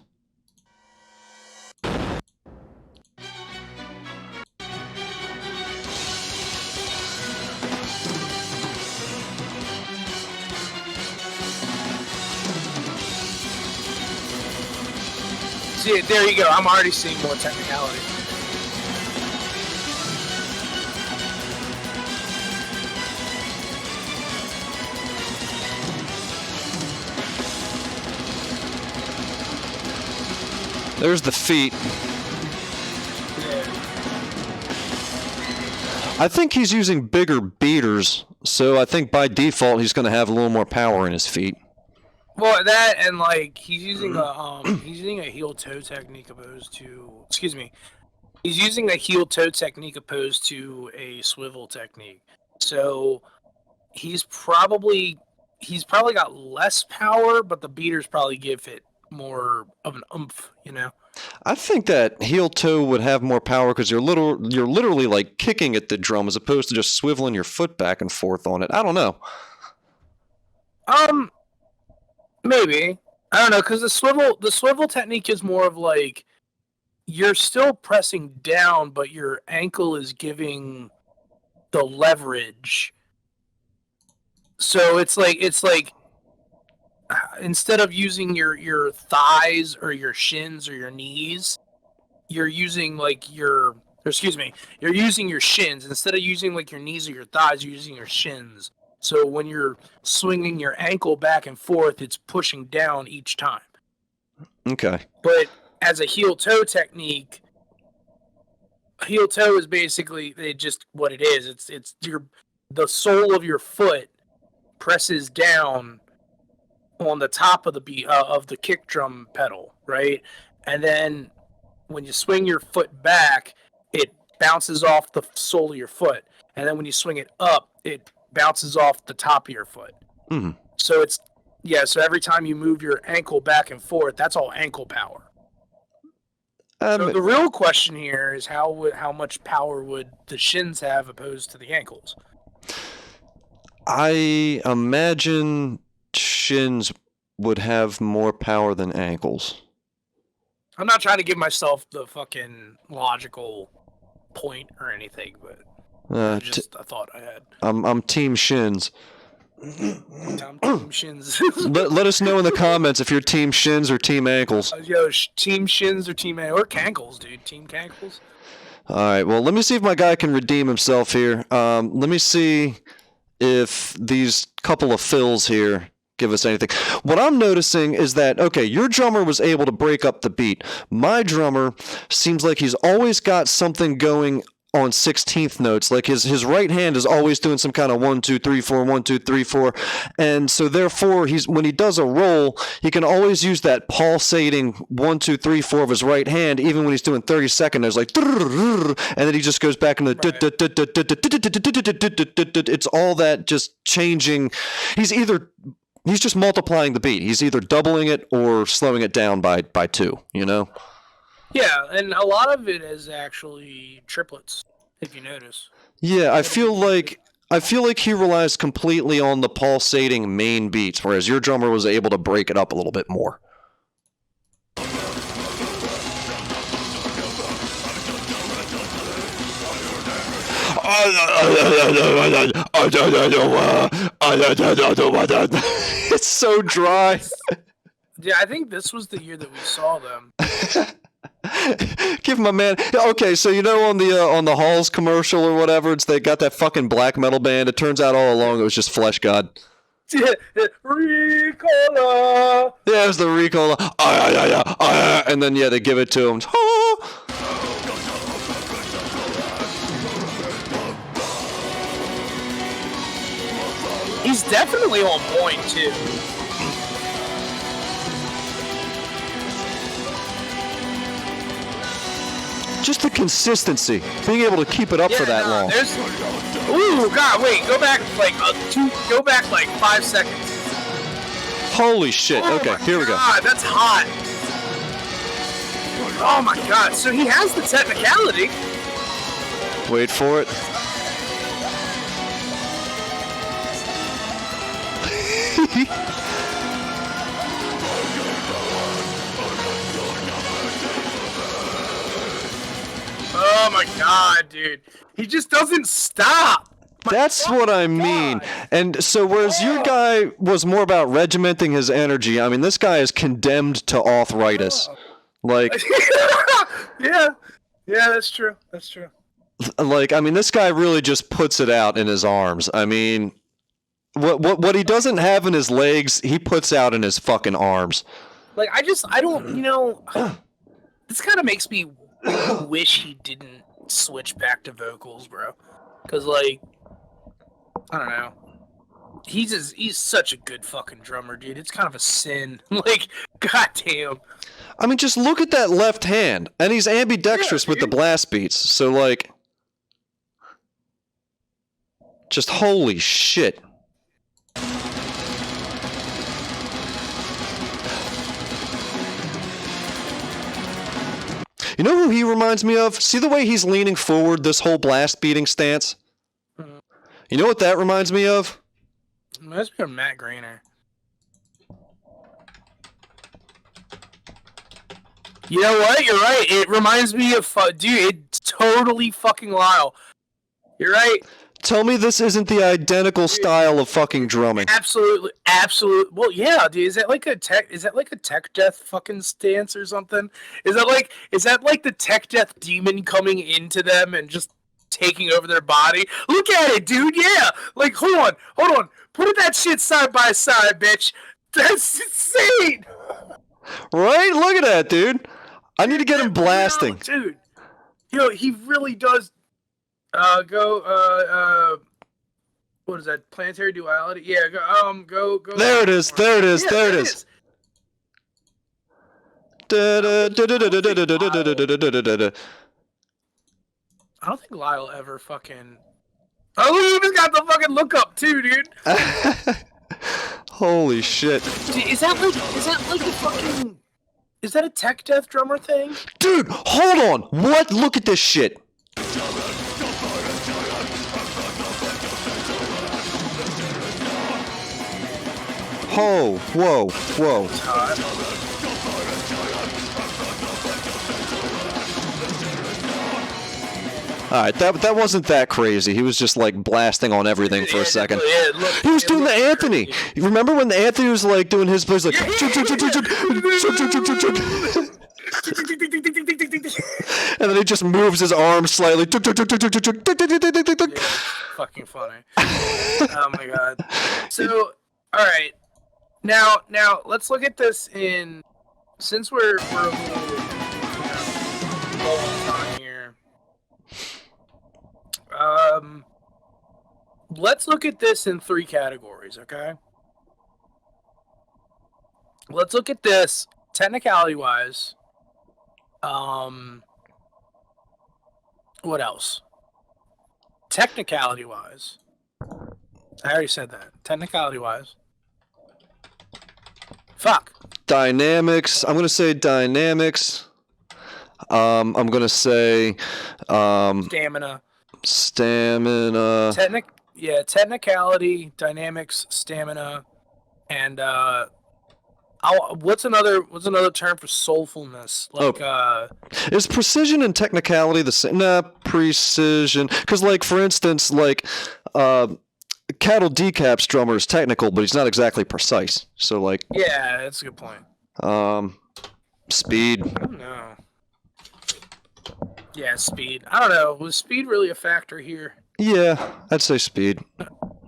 See, there you go. I'm already seeing more technicality. There's the feet. Yeah. I think he's using bigger beaters, so I think by default he's going to have a little more power in his feet. Well, that and like he's using a heel toe technique opposed to he's using a heel toe technique opposed to a swivel technique. So he's probably got less power, but the beaters probably give it more of an oomph, I think that heel toe would have more power because you're literally like kicking at the drum as opposed to just swiveling your foot back and forth on it. I don't know. Maybe. I don't know, because the swivel technique is more of like you're still pressing down, but your ankle is giving the leverage. So it's like instead of using your thighs or your shins or your knees, you're using you're using your shins. Instead of using like your knees or your thighs, you're using your shins. So when you're swinging your ankle back and forth, it's pushing down each time. Okay. But as a heel toe technique, heel toe is basically just what it is. It's the sole of your foot presses down on the top of the kick drum pedal, right? And then when you swing your foot back, it bounces off the sole of your foot. And then when you swing it up, it bounces off the top of your foot. Mm-hmm. So so every time you move your ankle back and forth, that's all ankle power. So the real question here is how much power would the shins have opposed to the ankles? I imagine shins would have more power than ankles. I'm not trying to give myself the fucking logical point or anything, but just a thought I had. I'm team shins. I'm team shins. let us know in the comments if you're team shins or team ankles. Team shins or team or cankles, dude. Team cankles. All right. Well, let me see if my guy can redeem himself here. Let me see if these couple of fills here give us anything. What I'm noticing is that, okay, your drummer was able to break up the beat. My drummer seems like he's always got something going on 16th notes. Like his right hand is always doing some kind of 1 2 3 4 1 2 3 4, and so therefore when he does a roll, he can always use that pulsating 1 2 3 4 of his right hand, even when he's doing 30-second. There's like, and then he just goes back into it's all that just changing. He's just multiplying the beat. He's either doubling it or slowing it down by 2, Yeah, and a lot of it is actually triplets, if you notice. Yeah, I feel like I feel like he relies completely on the pulsating main beats, whereas your drummer was able to break it up a little bit more. It's so dry. Yeah, I think this was the year that we saw them. Give my man. Okay, so you know on the Halls commercial or whatever, they got that fucking black metal band. It turns out all along it was just Flesh God. Ricola. Yeah, it was the Ricola. And then they give it to him. He's definitely on point too. Just the consistency, being able to keep it up for that long. Ooh, God, wait, go back like 5 seconds. Holy shit! Okay, here we go. God, that's hot. Oh my God! So he has the technicality. Wait for it. Oh my God, dude. He just doesn't stop. That's what I mean. And so whereas your guy was more about regimenting his energy, I mean, this guy is condemned to arthritis. Like, yeah, that's true. That's true. Like, I mean, this guy really just puts it out in his arms. I mean, what he doesn't have in his legs, he puts out in his fucking arms. Like, I don't, this kind of makes me wish he didn't switch back to vocals, bro. Because, like, I don't know. He's such a good fucking drummer, dude. It's kind of a sin. Like, goddamn. I mean, just look at that left hand. And he's ambidextrous with the blast beats. So, like, just holy shit. You know who he reminds me of? See the way he's leaning forward, this whole blast beating stance? You know what that reminds me of? It must be a Matt Grainer. You know what? You're right. It reminds me of... dude, it's totally fucking Lyle. You're right. Tell me this isn't the identical style of fucking drumming. Absolutely. Well, yeah, dude. Is that like a tech death fucking stance or something? Is that like the tech death demon coming into them and just taking over their body? Look at it, dude. Yeah. Like, hold on. Put that shit side by side, bitch. That's insane. Right? Look at that, dude. I need to get him blasting. Dude. He really does what is that? Planetary duality? Yeah, go. There it is. There it is. Yeah, there it is. I don't think Lyle ever fucking... Oh, he even got the fucking look up too, dude. Holy shit. Dude, is that like the fucking... Is that a tech death drummer thing? Dude, hold on. What? Look at this shit. Oh, whoa. Alright, that wasn't that crazy. He was just like blasting on everything for a second. He was doing the Anthony. You remember when the Anthony was like doing his place like and then he just moves his arms slightly. Fucking funny. Oh my god. So, alright. Now let's look at this in, since we're a little low on time here. Let's look at this in 3 categories, okay? Let's look at this technicality-wise. What else? Technicality-wise. I already said that. Technicality-wise. Fuck. Dynamics. I'm gonna say dynamics. I'm gonna say Stamina. Yeah, technicality, dynamics, stamina, and what's another term for soulfulness? Like Is precision and technicality the same? Nah, precision. Because, like, for instance, like, Cattle Decap's drummer is technical, but he's not exactly precise. So, like... Yeah, that's a good point. Speed. I don't know. Yeah, speed. I don't know. Was speed really a factor here? Yeah, I'd say speed.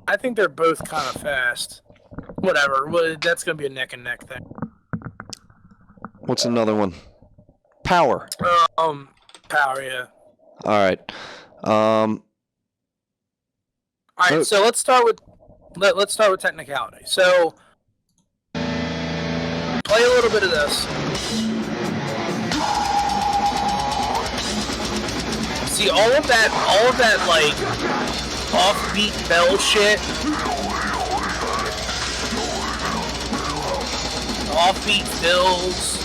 I think they're both kind of fast. Whatever. Well, that's going to be a neck and neck thing. What's another one? Power. Power, yeah. All right. All right, so let's start with technicality. So play a little bit of this. See all of that like offbeat bell shit. Offbeat fills.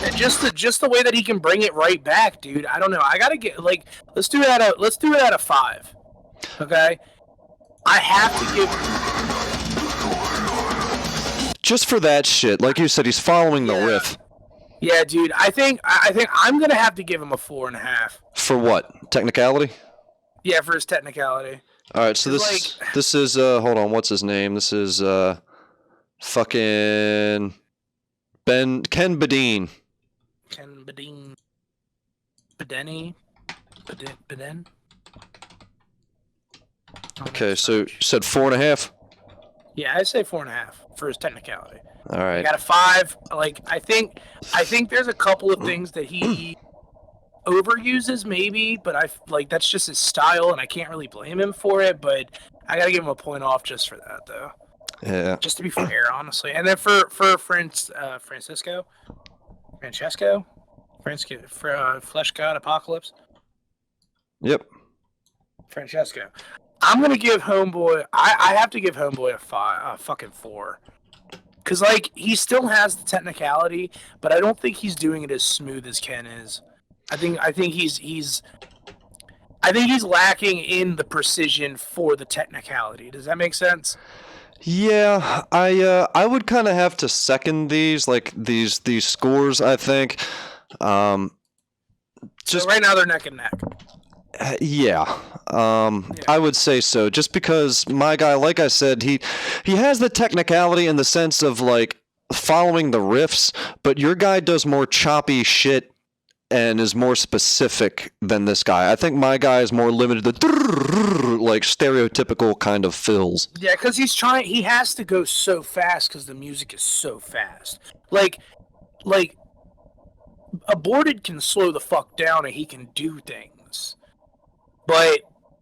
And just the way that he can bring it right back, dude. I don't know. I gotta get like let's do it at a 5. Okay? I have to give just for that shit. Like you said, he's following the riff. Yeah, dude. I think I'm gonna have to give him a 4.5. For what? Technicality? Yeah, for his technicality. All right, so this is hold on, what's his name? This is fucking Ken Badine. Ken Badine. Badeni? Baden? Okay, so you said 4.5? Yeah, I say 4.5 for his technicality. All right. I got a 5. Like I think there's a couple of things that he overuses maybe, but that's just his style, and I can't really blame him for it. But I gotta give him a point off just for that, though. Yeah. Just to be fair, honestly. And then for Francesco, Flesh God Apocalypse. Yep. Francesco. I'm gonna give Homeboy. I have to give Homeboy a fucking 4, because like he still has the technicality, but I don't think he's doing it as smooth as Ken is. I think he's lacking in the precision for the technicality. Does that make sense? Yeah, I would kind of have to second these scores. I think. Just so right now they're neck and neck. Yeah. I would say so. Just because my guy, like I said, he has the technicality in the sense of like following the riffs, but your guy does more choppy shit and is more specific than this guy. I think my guy is more limited to like stereotypical kind of fills. Yeah, because he has to go so fast because the music is so fast. Like Aborted can slow the fuck down and he can do things. But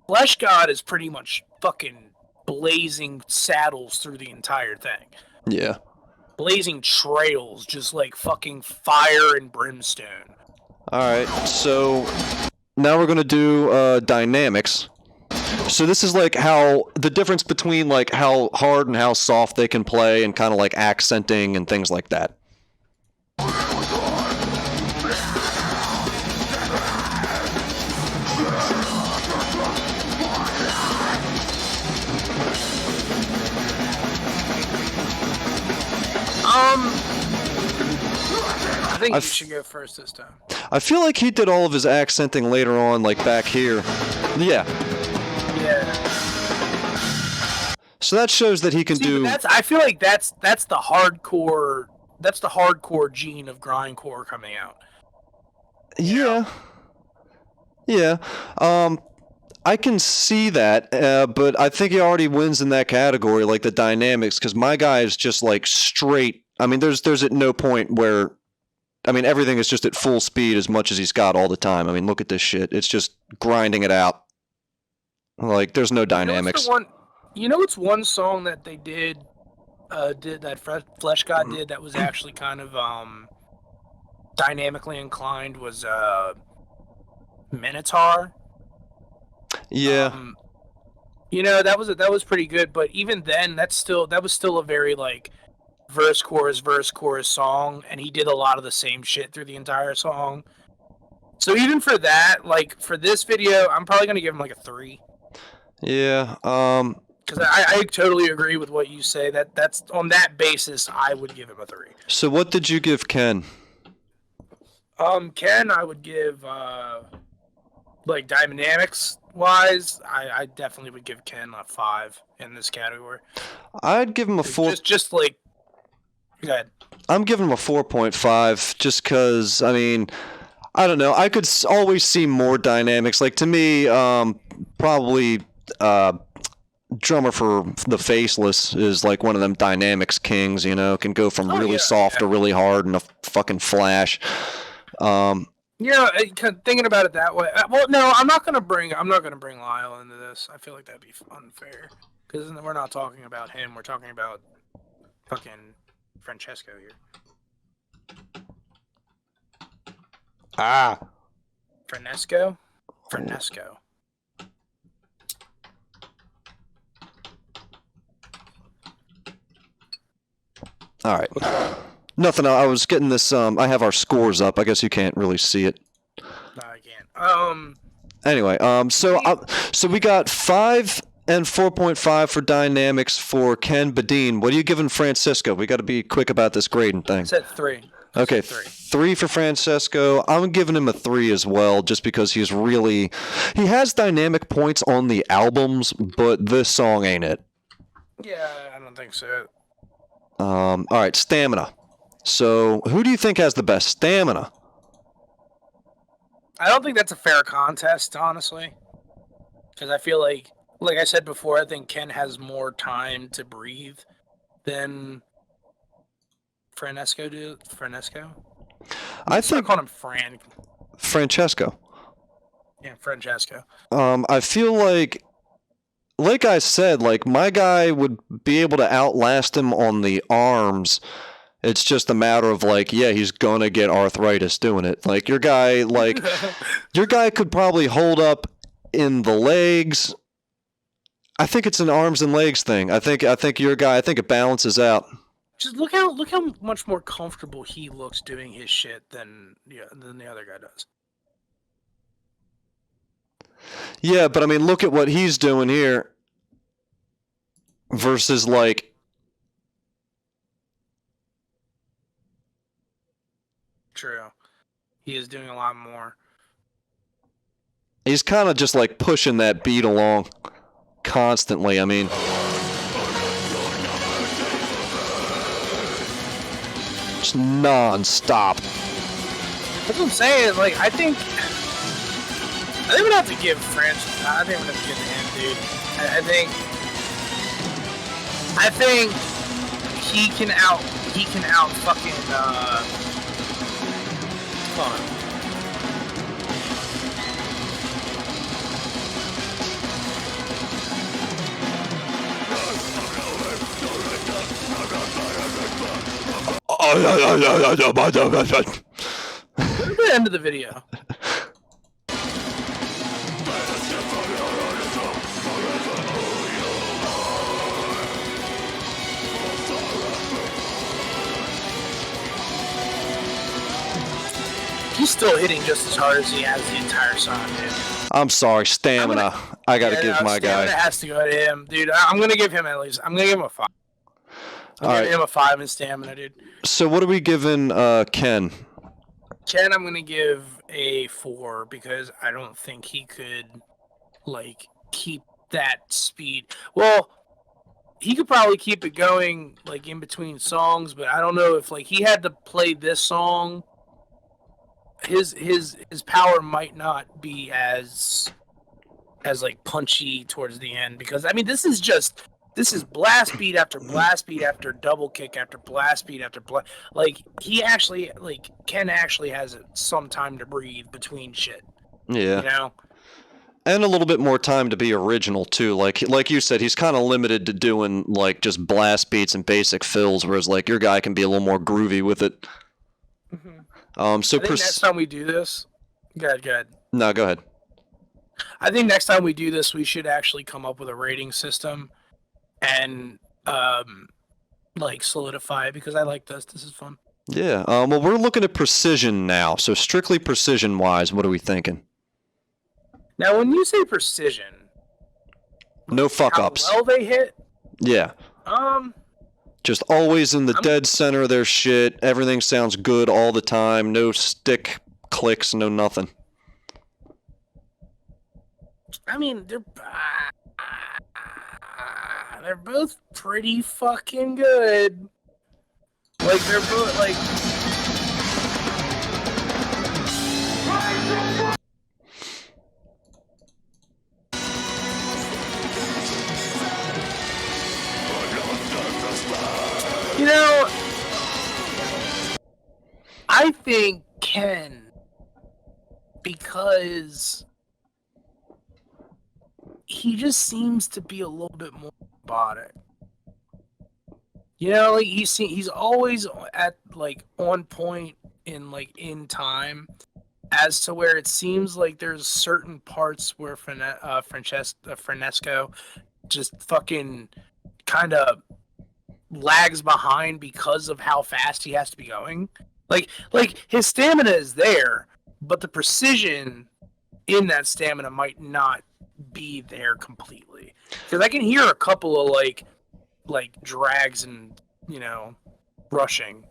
Flesh God is pretty much fucking blazing saddles through the entire thing. Yeah. Blazing trails, just like fucking fire and brimstone. Alright, so now we're going to do dynamics. So this is like how the difference between like how hard and how soft they can play and kind of like accenting and things like that. I think you should go first this time. I feel like he did all of his accenting later on, like back here. Yeah. Yeah. So that shows that he can do. I feel like that's the hardcore. That's the hardcore gene of grindcore coming out. Yeah. Yeah. I can see that, but I think he already wins in that category, like the dynamics, because my guy is just like straight. I mean, there's at no point where, I mean, everything is just at full speed as much as he's got all the time. I mean, look at this shit. It's just grinding it out. Like, there's no dynamics. It's one song that they did that Flesh God did that was actually kind of dynamically inclined was Minotaur. Yeah. That was pretty good, but even then that was still a very like verse, chorus song, and he did a lot of the same shit through the entire song. So even for that, like for this video, I'm probably gonna give him like a 3. Yeah. Because I totally agree with what you say. That's on that basis, I would give him a 3. So what did you give Ken? Ken, I would give like dynamics wise, I definitely would give Ken a 5 in this category. I'd give him a 4. Just like, go ahead. I'm giving him a 4.5 just because, I mean, I don't know. I could always see more dynamics. Like, to me, probably drummer for The Faceless is like one of them dynamics kings, you know, can go from really soft to really hard in a fucking flash. Yeah, thinking about it that way. Well, no, I'm not gonna bring Lyle into this. I feel like that'd be unfair because we're not talking about him. We're talking about fucking Francesco here. Franesco. All right. Nothing. I was getting this. I have our scores up. I guess you can't really see it. No, I can't. Anyway. So we got 5 and 4.5 for dynamics for Ken Badine. What are you giving Francisco? We got to be quick about this grading thing. I said 3. Okay, 3 for Francesco. I'm giving him a 3 as well, just because he has dynamic points on the albums, but this song ain't it. Yeah, I don't think so. All right, stamina. So, who do you think has the best stamina? I don't think that's a fair contest, honestly. Because I feel like I said before, I think Ken has more time to breathe than Franesco. I think I call him Francesco. Yeah, Francesco. I feel like I said, like, my guy would be able to outlast him on the arms. It's just a matter of, like, yeah, he's gonna get arthritis doing it. Like, your guy could probably hold up in the legs. I think it's an arms and legs thing. I think your guy, I think it balances out. Just look how much more comfortable he looks doing his shit than the other guy does. Yeah, but I mean, look at what he's doing here versus, like, true. He is doing a lot more. He's kind of just like pushing that beat along constantly. I mean, just non-stop. That's what I'm saying. Like, I think we're gonna have to give Francis. I think we're gonna have to give him, dude. I think he can out fucking hold on. The end of the video. He's still hitting just as hard as he has the entire song, dude. I'm sorry, stamina. I gotta give my guy. Stamina has to go to him, dude. I'm gonna give him at least. I'm gonna give him a 5. I'm giving him a 5 in stamina, dude. So what are we giving Ken? Ken, I'm gonna give a 4 because I don't think he could, like, keep that speed. Well, he could probably keep it going, like, in between songs, but I don't know if, like, he had to play this song. His power might not be as like punchy towards the end, because I mean this is blast beat after blast beat after double kick after blast beat after blast. Like, Ken actually has some time to breathe between shit. Yeah. You know? And a little bit more time to be original too. Like you said, he's kind of limited to doing like just blast beats and basic fills, whereas like your guy can be a little more groovy with it. Mm-hmm. So I think next time we do this, go ahead. No, go ahead. I think next time we do this, we should actually come up with a rating system, and like solidify it because I like this. This is fun. Yeah. Well, we're looking at precision now. So strictly precision-wise, what are we thinking? Now, when you say precision, No fuck-ups. how well they hit? Yeah. Just always in the dead center of their shit. Everything sounds good all the time. No stick clicks, no nothing. I mean, they're both pretty fucking good. Like, they're both, like... You know, I think Ken, because he just seems to be a little bit more robotic. You know, like he's always at like on point in time, as to where it seems like there's certain parts where Francesco just fucking kind of lags behind because of how fast he has to be going. Like his stamina is there, but the precision in that stamina might not be there completely. Because I can hear a couple of like drags and, you know, rushing.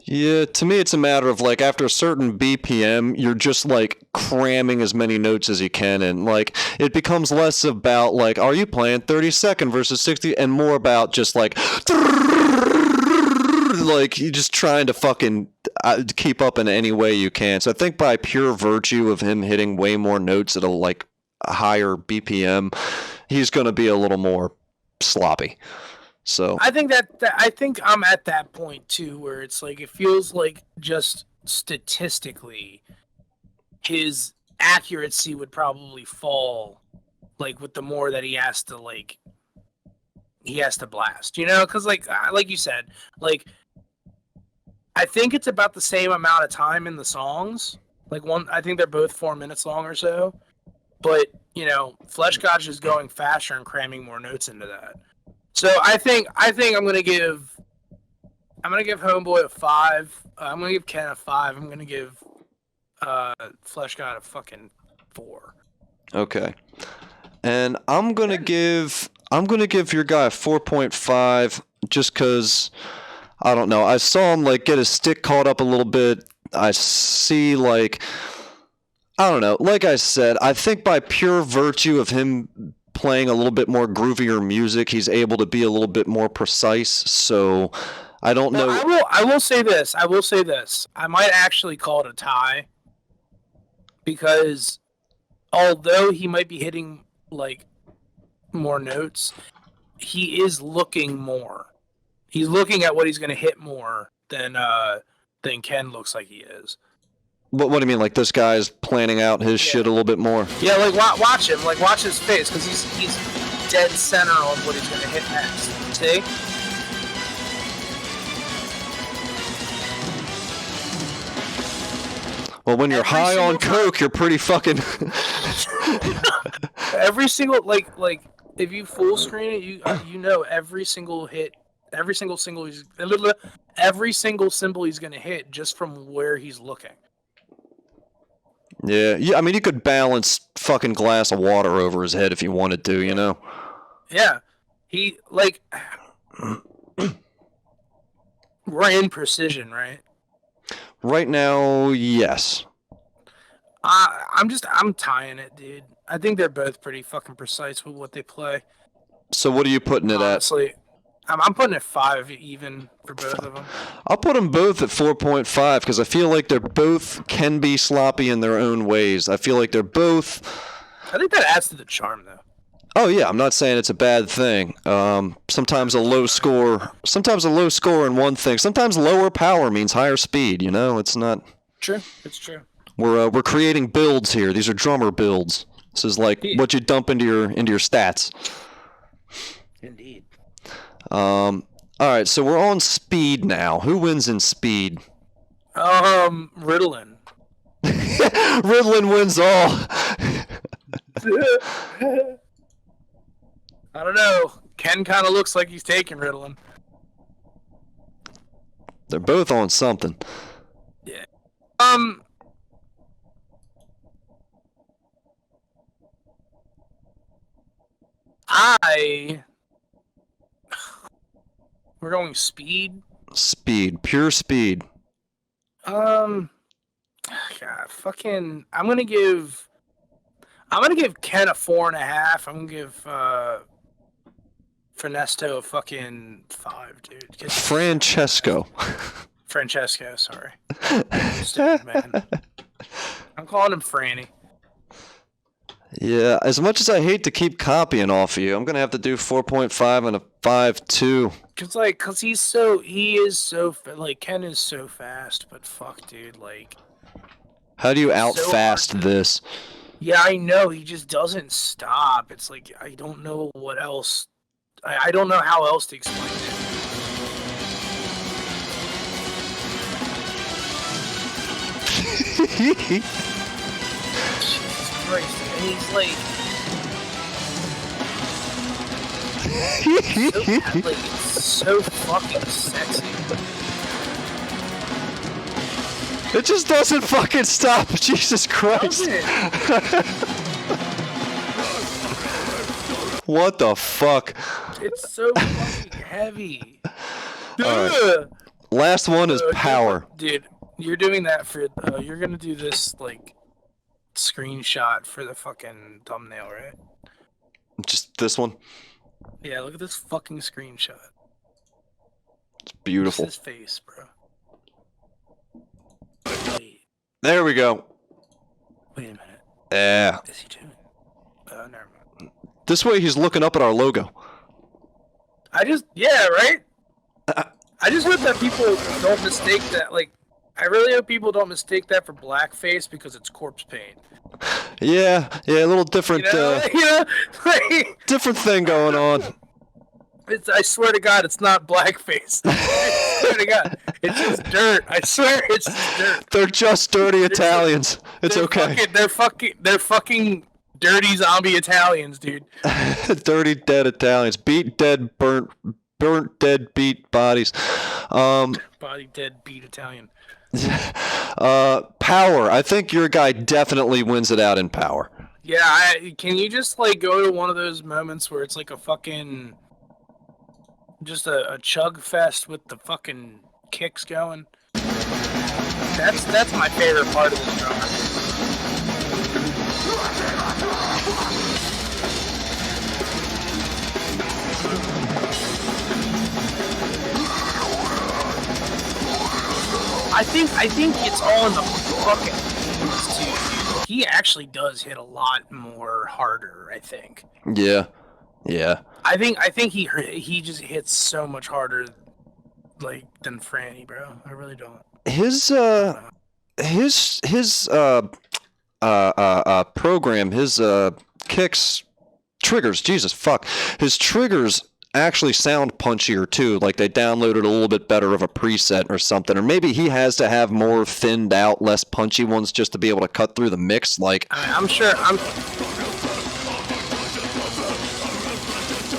Yeah, to me it's a matter of like after a certain BPM, you're just like cramming as many notes as you can, and like it becomes less about like are you playing 30-second versus 60 and more about just like you're just trying to fucking keep up in any way you can. So I think by pure virtue of him hitting way more notes at a higher BPM, he's going to be a little more sloppy. So I think I think I'm at that point too, where it's like it feels like just statistically, his accuracy would probably fall, like with the more that he has to blast, you know, because like you said, like I think it's about the same amount of time in the songs. I think they're both 4 minutes long or so, but you know, 𝓔𝓶𝓹𝓱𝓪𝓼 is going faster and cramming more notes into that. So I think I'm gonna give Homeboy a 5. I'm gonna give Ken a 5. I'm gonna give 𝓔𝓶𝓹𝓱𝓪𝓼 a fucking 4. okay, and I'm gonna give your guy a 4.5 just because I don't know. I saw him like get his stick caught up a little bit. I see like I don't know. Like I said, I think by pure virtue of him playing a little bit more groovier music, he's able to be a little bit more precise. So I don't know. I will say this. I might actually call it a tie, because although he might be hitting like more notes, he is looking more. He's looking at what he's going to hit more than Ken looks like he is. What do you mean? Like this guy's planning out his shit a little bit more? Yeah, like watch him. Like watch his face, because he's dead center on what he's going to hit next. See? Well, when you're high on coke, you're pretty fucking. Every single like if you full screen it, you know every single hit, every single symbol he's going to hit just from where he's looking. Yeah. I mean, you could balance fucking glass of water over his head if you wanted to, you know? Yeah. He, like... We're in precision, right? Right now, yes. I'm tying it, dude. I think they're both pretty fucking precise with what they play. So what are you putting it Honestly, I'm putting it 5 even for both of them. I'll put them both at 4.5 because I feel like they're both can be sloppy in their own ways. I feel like they're both... I think that adds to the charm, though. Oh yeah, I'm not saying it's a bad thing. Sometimes a low score in one thing. Sometimes lower power means higher speed. You know, it's not. True, it's true. We're creating builds here. These are drummer builds. This is like what you dump into your stats. Indeed. All right, so we're on speed now. Who wins in speed? Ritalin. Ritalin wins all. I don't know. Ken kind of looks like he's taking Ritalin. They're both on something. Yeah. We're going speed. Speed, pure speed. God, fucking. I'm gonna give Ken a 4.5. I'm gonna give Franesto a fucking 5, dude. Francesco, sorry. Stupid, man. I'm calling him Franny. Yeah, as much as I hate to keep copying off of you, I'm gonna have to do 4.5 and a 5.2. Cause he is so like Ken is so fast, but fuck, dude, like. How do you out so fast this? Yeah, I know. He just doesn't stop. It's like I don't know what else. I don't know how else to explain it. Jesus Christ, and he's like, it's so fucking sexy. It just doesn't fucking stop. Jesus Christ. What the fuck? It's so fucking heavy. Right. Last one is power. Dude, you're doing that for, you're gonna do this, like, screenshot for the fucking thumbnail, right? Just this one? Yeah, look at this fucking screenshot. It's beautiful. This is his face, bro. Wait. There we go. Wait a minute. Yeah. What is he doing? Never mind. This way he's looking up at our logo. Yeah, right? I just hope that people don't mistake that, like, I really hope people don't mistake that for blackface because it's corpse paint. Yeah, a little different, Like, different thing going on. I swear to God, it's not blackface. I swear to God, it's just dirt. I swear, it's just dirt. They're just dirty Italians. It's okay. They're fucking dirty zombie Italians, dude. Dirty dead Italians. Beat dead, burnt dead, beat bodies. Body dead, beat Italian. Power. I think your guy definitely wins it out in power. Yeah, can you just like go to one of those moments where it's like a fucking just a chug fest with the fucking kicks going? That's my favorite part of this drummer. I think it's all in the fucking hands, too. He actually does hit a lot more harder, I think. Yeah. I think he just hits so much harder, like, than Franny, bro. I really don't. His program, his kicks, triggers. Jesus fuck. His triggers actually sound punchier too, like they downloaded a little bit better of a preset or something, or maybe he has to have more thinned out, less punchy ones just to be able to cut through the mix. Like I'm sure.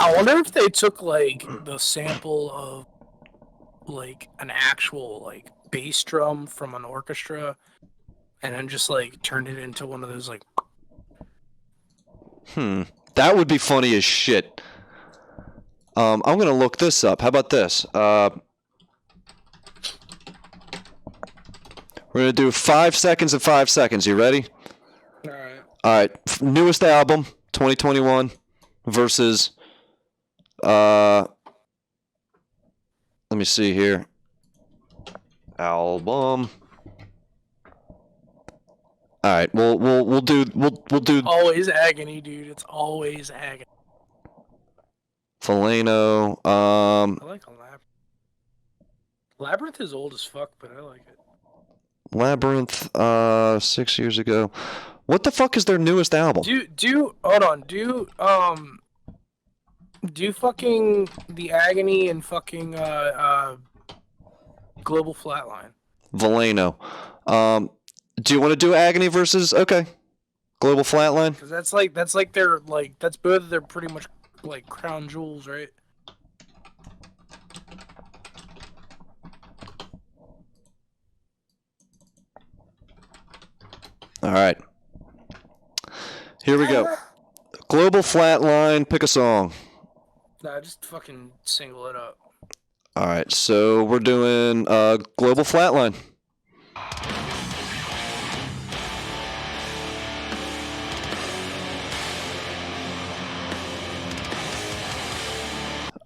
I wonder if they took like the sample of like an actual like bass drum from an orchestra and then just like turned it into one of those like. That would be funny as shit. I'm gonna look this up. How about this? We're gonna do 5 seconds and 5 seconds. You ready? All right. Newest album, 2021, versus. Let me see here. Album. All right. We'll do. Always agony, dude. It's always agony. 𝓔𝓹𝓱𝓪𝓼. I like a Labyrinth. Labyrinth is old as fuck, but I like it. Labyrinth, 6 years ago. What the fuck is their newest album? Hold on. Do fucking the agony and fucking Global Flatline. 𝓔𝓹𝓱𝓪𝓼. Do you want to do agony versus Global Flatline? Because that's both of their pretty much like crown jewels, right? All right. Here we go. Global Flatline, pick a song. Nah, just fucking single it up. All right, so we're doing Global Flatline.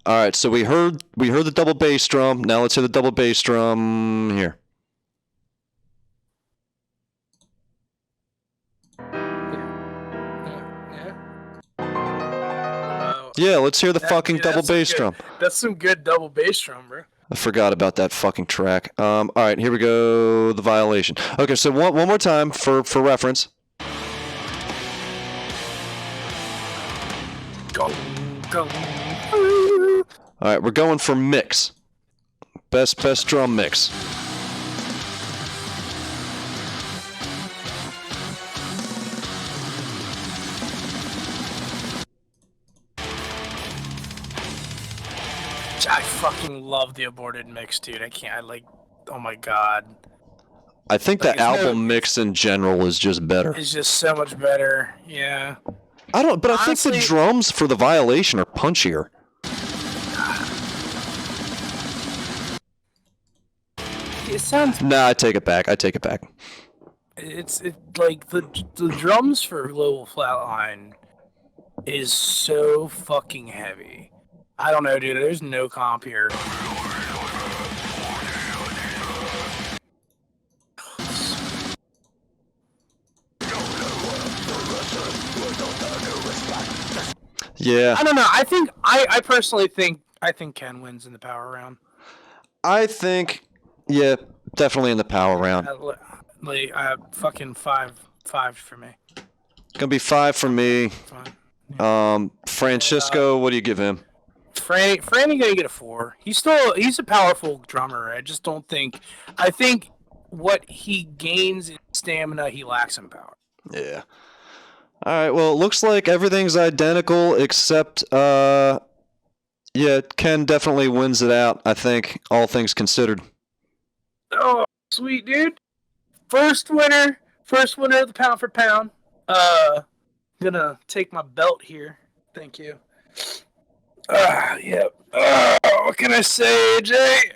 All right, so we heard the double bass drum. Now let's hear the double bass drum here. Yeah, let's hear the fucking double bass drum. That's some good double bass drum, bro. I forgot about that fucking track. All right, here we go. The Violation. Okay, so one more time for reference. Go. All right, we're going for mix. Best drum mix. I fucking love the aborted mix, dude. Oh my god. I think the album mix in general is just better. It's just so much better, yeah. But I think the drums for the Violation are punchier. It sounds. Nah, I take it back. It's like the drums for Global Flatline is so fucking heavy. I don't know, dude. There's no comp here. Yeah. I don't know. I personally think Ken wins in the power round. I think, yeah, definitely in the power round. Fucking five for me. Gonna be 5 for me. Yeah. Francisco, what do you give him? Franny gonna get a 4. He's a powerful drummer. I think what he gains in stamina, he lacks in power. Yeah. All right. Well, it looks like everything's identical except, yeah, Ken definitely wins it out. I think, all things considered. Oh, sweet dude! First winner of the pound for pound. Gonna take my belt here. Thank you. Yep. What can I say, Jay?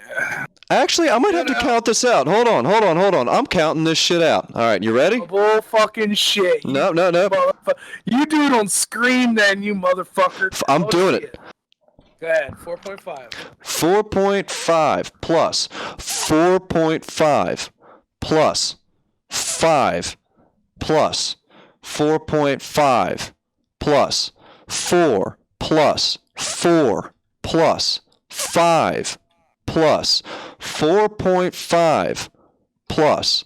Actually, I might have to count this out. Hold on. I'm counting this shit out. All right, you ready? Bull fucking shit. No. You do it on screen then, you motherfucker. I'm doing it. Go ahead, 4.5. 4.5 plus 4.5 plus 5 plus 4.5 plus 4 plus 4 plus 5 plus 4.5 plus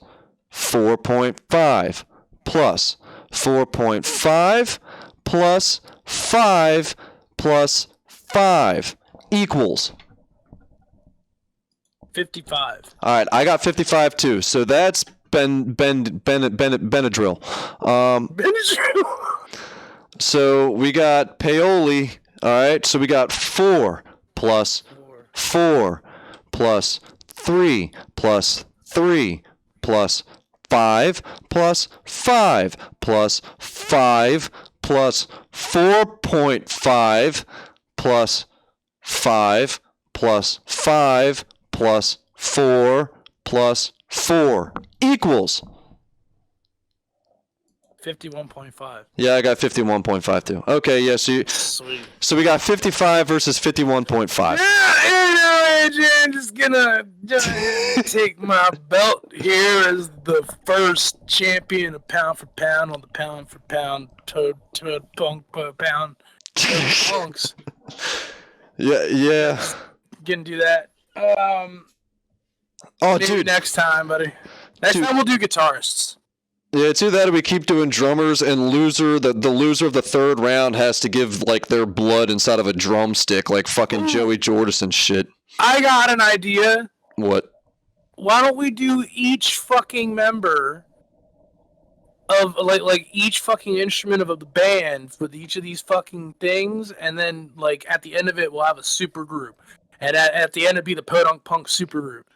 4.5 plus 4.5 plus 5 plus 5 equals 55. All right, I got 55 too. So that's Benadryl. Benadryl. So we got Paoli. All right, so we got 4 plus 4 plus 3 plus 3 plus 5 plus 5 plus 5 plus 4.5 plus 5 plus 5 plus 4 plus 4 equals 51.5. Yeah, I got 51.5 too. Okay, yeah, Sweet. So we got 55 versus 51.5. Yeah, I'm just gonna take my belt here as the first champion of pound for pound on the pound for pound punk pound punks. Yeah. Gonna do that. Maybe Dude. next time, buddy. Next time we'll do guitarists. Yeah, it's either that or we keep doing drummers, and the loser of the third round has to give like their blood inside of a drumstick, like fucking Joey Jordison shit. I got an idea. What? Why don't we do each fucking member of like each fucking instrument of the band with each of these fucking things, and then like at the end of it we'll have a super group, and at the end it'd be the Podunk Punk super group.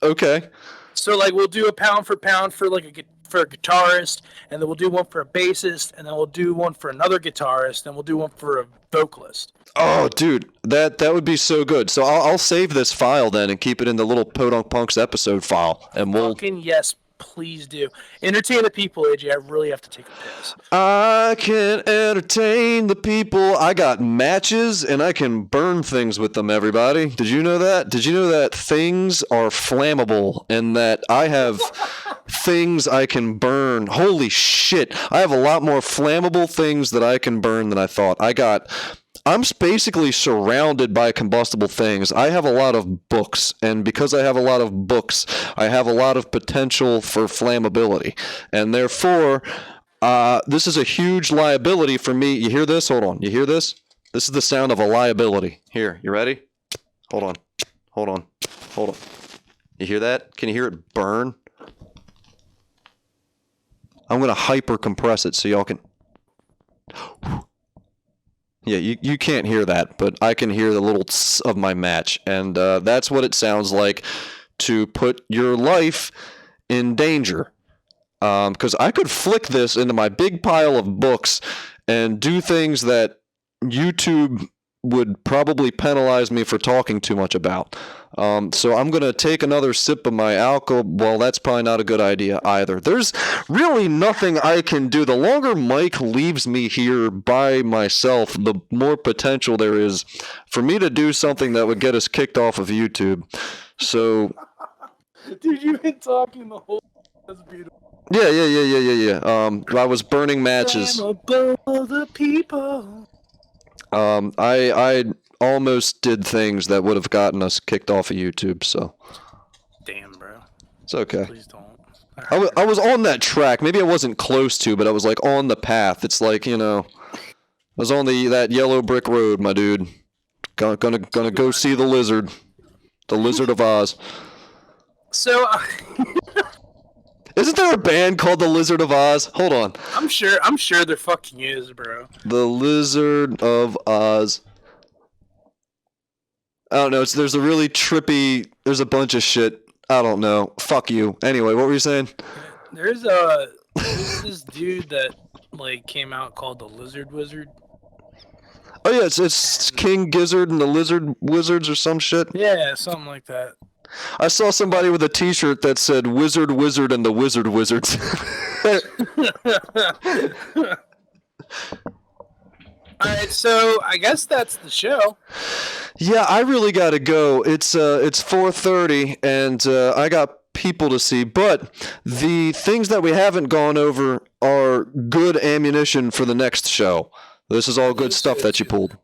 Okay. So like we'll do a pound for pound for like for a guitarist, and then we'll do one for a bassist, and then we'll do one for another guitarist, and we'll do one for a vocalist. Oh, dude, that would be so good. So I'll save this file then and keep it in the little Podunk Punks episode file, and we'll. Fucking yes, please do. Entertain the people, AJ. I really have to take a piss. I can entertain the people. I got matches and I can burn things with them, everybody. Did you know that? Did you know that things are flammable and that I have things I can burn? Holy shit. I have a lot more flammable things that I can burn than I thought. I'm basically surrounded by combustible things. I have a lot of books, and because I have a lot of books, I have a lot of potential for flammability. And therefore, this is a huge liability for me. You hear this? Hold on. You hear this? This is the sound of a liability. Here, you ready? Hold on. Hold on. Hold on. You hear that? Can you hear it burn? I'm going to hyper compress it so y'all can... Yeah, you can't hear that, but I can hear the little tss of my match, and that's what it sounds like to put your life in danger. Because I could flick this into my big pile of books and do things that YouTube would probably penalize me for talking too much about. So I'm going to take another sip of my alcohol. Well, that's probably not a good idea either. There's really nothing I can do. The longer Mike leaves me here by myself, the more potential there is for me to do something that would get us kicked off of YouTube. So... Dude, you've been talking the whole... That's beautiful. Yeah. I was burning matches. The people. I almost did things that would have gotten us kicked off of YouTube, so. Damn, bro. It's okay. Please don't. I was on that track. Maybe I wasn't close to, but I was like on the path. It's like, you know, I was on that yellow brick road, my dude. Gonna go see the lizard. The Lizard of Oz. So... Isn't there a band called the Lizard of Oz? Hold on. I'm sure there fucking is, bro. The Lizard of Oz. I don't know. There's a really trippy... There's a bunch of shit. I don't know. Fuck you. Anyway, what were you saying? There's this dude that like came out called the Lizard Wizard. Oh yeah, it's King Gizzard and the Lizard Wizards or some shit. Yeah, something like that. I saw somebody with a t-shirt that said Wizard Wizard and the Wizard Wizards. Alright, so I guess that's the show. Yeah, I really gotta go. It's 4:30 and I got people to see, but the things that we haven't gone over are good ammunition for the next show. This is all good stuff that you pulled.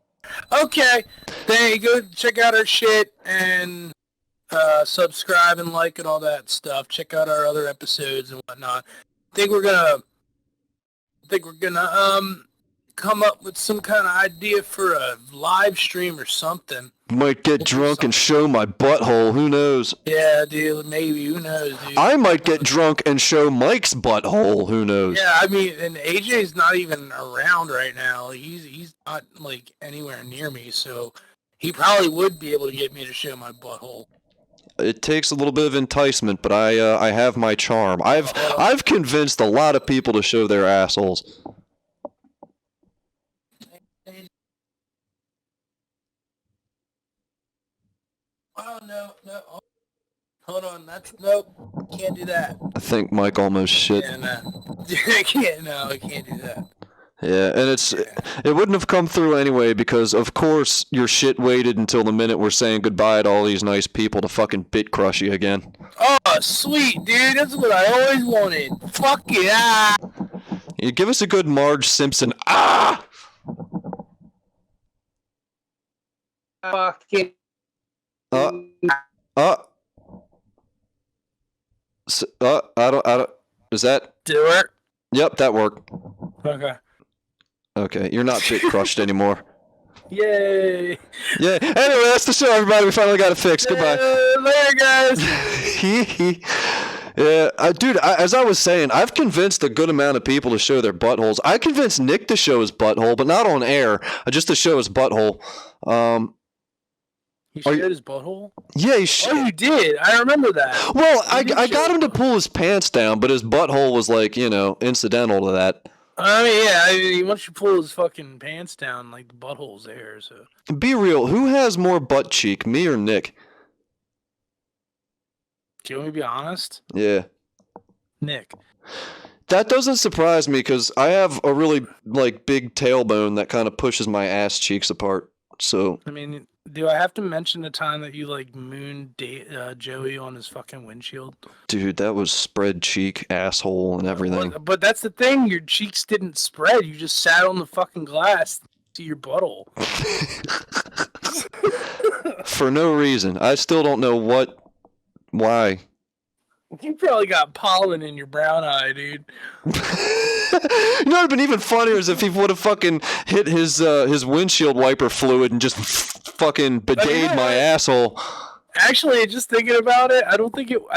Okay, there you go. Check out our shit and subscribe and like and all that stuff. Check out our other episodes and whatnot. I think we're gonna come up with some kind of idea for a live stream or something. Might get drunk and show my butthole. Who knows? Yeah, dude. Maybe. Who knows, dude? I might get drunk and show Mike's butthole. Who knows? Yeah, I mean, and AJ's not even around right now. He's not like anywhere near me, so he probably would be able to get me to show my butthole. It takes a little bit of enticement, but I have my charm. I've convinced a lot of people to show their assholes. Oh, no. Hold on, nope, can't do that. I think Mike almost shit. Yeah, no. I can't do that. Yeah, and it wouldn't have come through anyway because, of course, your shit waited until the minute we're saying goodbye to all these nice people to fucking bit crush you again. Oh, sweet, dude. That's what I always wanted. Fuck it, ah! You give us a good Marge Simpson, ah! Fuck it. I don't, does that? Did it work? Yep, that worked. Okay, you're not bit crushed anymore. Yay! Yeah. Anyway, that's the show, everybody. We finally got it fixed. Goodbye. Later, guys. Yeah, dude, as I was saying, I've convinced a good amount of people to show their buttholes. I convinced Nick to show his butthole, but not on air, just to show his butthole. He showed his butthole? Yeah, Oh, you did. I remember that. Well, I got him to pull his pants down, but his butthole was like, incidental to that. I mean, yeah, once you pull his fucking pants down, like, the butthole's there, so. Be real, who has more butt cheek, me or Nick? Do you want me to be honest? Yeah. Nick. That doesn't surprise me, because I have a really, big tailbone that kind of pushes my ass cheeks apart, so... I mean... Do I have to mention the time that you, mooned Joey on his fucking windshield? Dude, that was spread cheek, asshole, and everything. But that's the thing, your cheeks didn't spread. You just sat on the fucking glass to your butthole. For no reason. I still don't know why. You probably got pollen in your brown eye, dude. You know, it'd been even funnier is if he would have fucking hit his windshield wiper fluid and just fucking bidetted my asshole. Actually, just thinking about it, I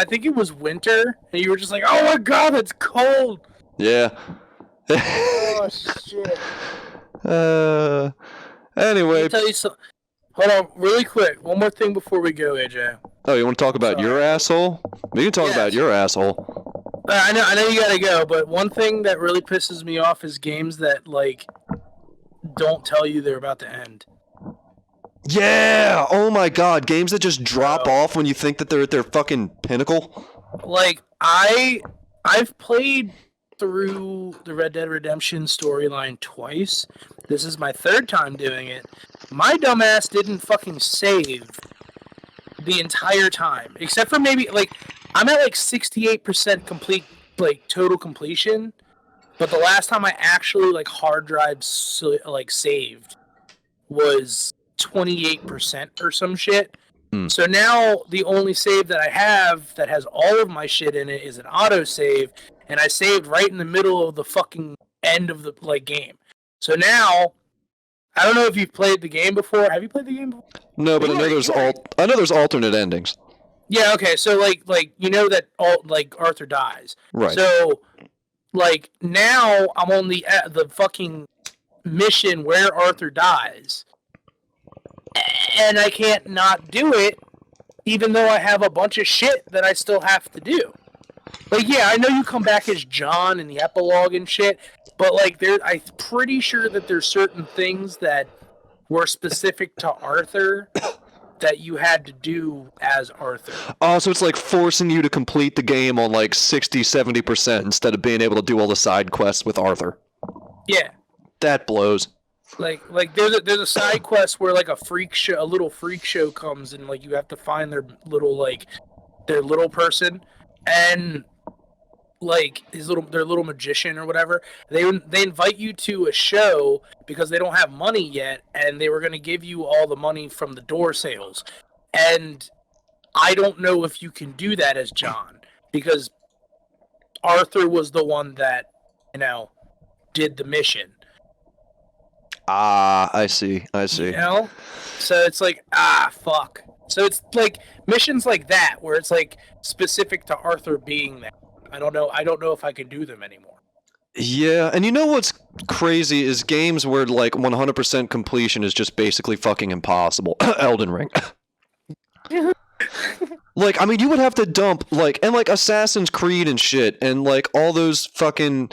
think it was winter, and you were just like, oh my god, it's cold. Yeah. Oh, shit. Anyway. Let me tell you something. Hold on, really quick. One more thing before we go, AJ. Oh, you want to talk about your asshole? We can talk about your asshole. I know you gotta go, but one thing that really pisses me off is games that, don't tell you they're about to end. Yeah! Oh my god, games that just drop off when you think that they're at their fucking pinnacle. I've played through the Red Dead Redemption storyline twice. This is my third time doing it. My dumbass didn't fucking save the entire time, except for maybe, I'm at 68% complete, total completion, but the last time I actually, hard drive, saved was 28% or some shit. So now the only save that I have that has all of my shit in it is an autosave, and I saved right in the middle of the fucking end of the game. So now, I don't know if you've played the game before. Have you played the game before? No, but I know there's alternate endings. Yeah, okay, so you know that Arthur dies. Right. So now I'm on the fucking mission where Arthur dies. And I can't not do it, even though I have a bunch of shit that I still have to do. Yeah, I know you come back as John in the epilogue and shit, but I'm pretty sure that there's certain things that were specific to Arthur that you had to do as Arthur. Oh, so it's forcing you to complete the game on 60-70% instead of being able to do all the side quests with Arthur. Yeah. That blows. There's a side quest where a little freak show comes and you have to find their little person and their little magician or whatever. They invite you to a show because they don't have money yet, and they were going to give you all the money from the door sales. And I don't know if you can do that as John, because Arthur was the one that did the mission. Ah, I see. So it's fuck. So it's missions like that where it's specific to Arthur being there. I don't know if I can do them anymore. Yeah, and you know what's crazy is games where 100% completion is just basically fucking impossible. Elden Ring. I mean, you would have to dump and Assassin's Creed and shit, and all those fucking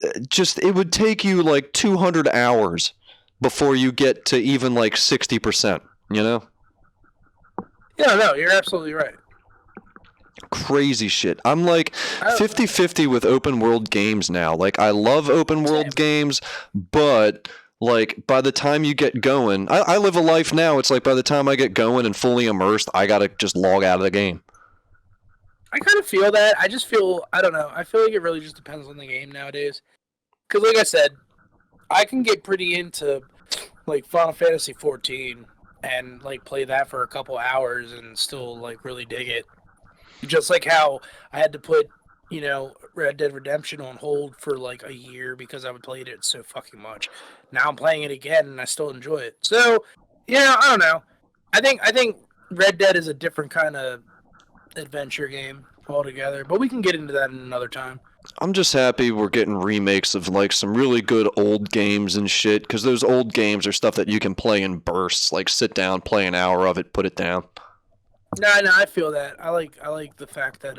it would take you 200 hours before you get to even 60%, you know? Yeah, no, you're absolutely right. Crazy shit. I'm 50-50 with open world games now. I love open world games, but by the time you get going, I live a life now, it's by the time I get going and fully immersed, I gotta just log out of the game. I kind of feel that. I just feel, I don't know, I feel it really just depends on the game nowadays. Because I said, I can get pretty into Final Fantasy 14 and play that for a couple hours and still really dig it. Just how I had to put, Red Dead Redemption on hold for a year because I would played it so fucking much. Now I'm playing it again and I still enjoy it. So, I don't know. I think Red Dead is a different kind of adventure game. altogether. But we can get into that in another time. I'm just happy we're getting remakes of like some really good old games and shit, because those old games are stuff that you can play in bursts. Like sit down, play an hour of it, put it down. No, I feel that. I like the fact that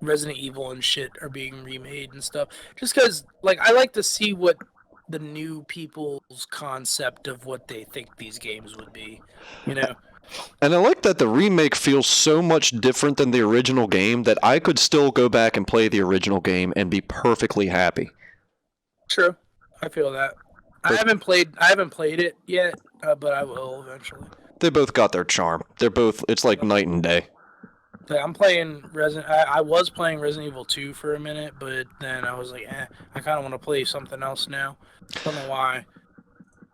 Resident Evil and shit are being remade and stuff. Just because, like, I like to see what the new people's concept of what they think these games would be, you know? And I like that the remake feels so much different than the original game that I could still go back and play the original game and be perfectly happy. True. I feel that. I haven't played it yet, but I will eventually. They both got their charm. It's like night and day. I'm playing I was playing Resident Evil 2 for a minute, but then I was like, I kind of want to play something else now. Don't know why.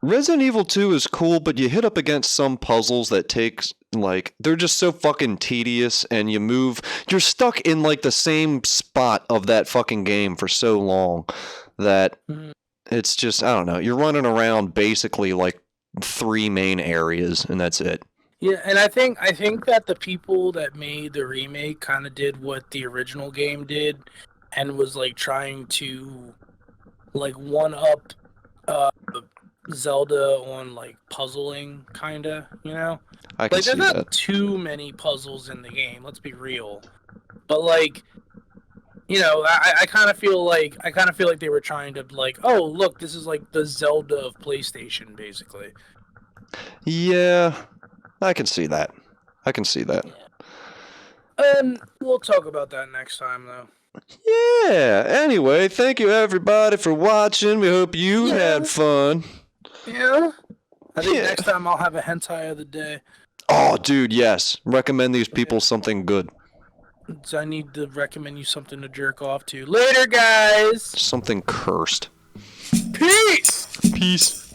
Resident Evil 2 is cool, but you hit up against some puzzles that they're just so fucking tedious, and you're stuck in like the same spot of that fucking game for so long that it's just, I don't know, you're running around basically like 3 main areas, and that's it. Yeah, and I think that the people that made the remake kind of did what the original game did, and was like trying to like one up Zelda on like puzzling, kinda, you know. I can like see there's not that. too many puzzles in the game. Let's be real, but like, you know, I kind of feel like they were trying to like, oh look, this is like the Zelda of PlayStation, basically. Yeah. I can see that. And we'll talk about that next time, though. Yeah. Anyway, thank you everybody for watching. We hope you had fun. Yeah. I think next time I'll have a hentai of the day. Oh, dude, yes. Recommend these people something good. So I need to recommend you something to jerk off to. Later, guys. Something cursed. Peace. Peace.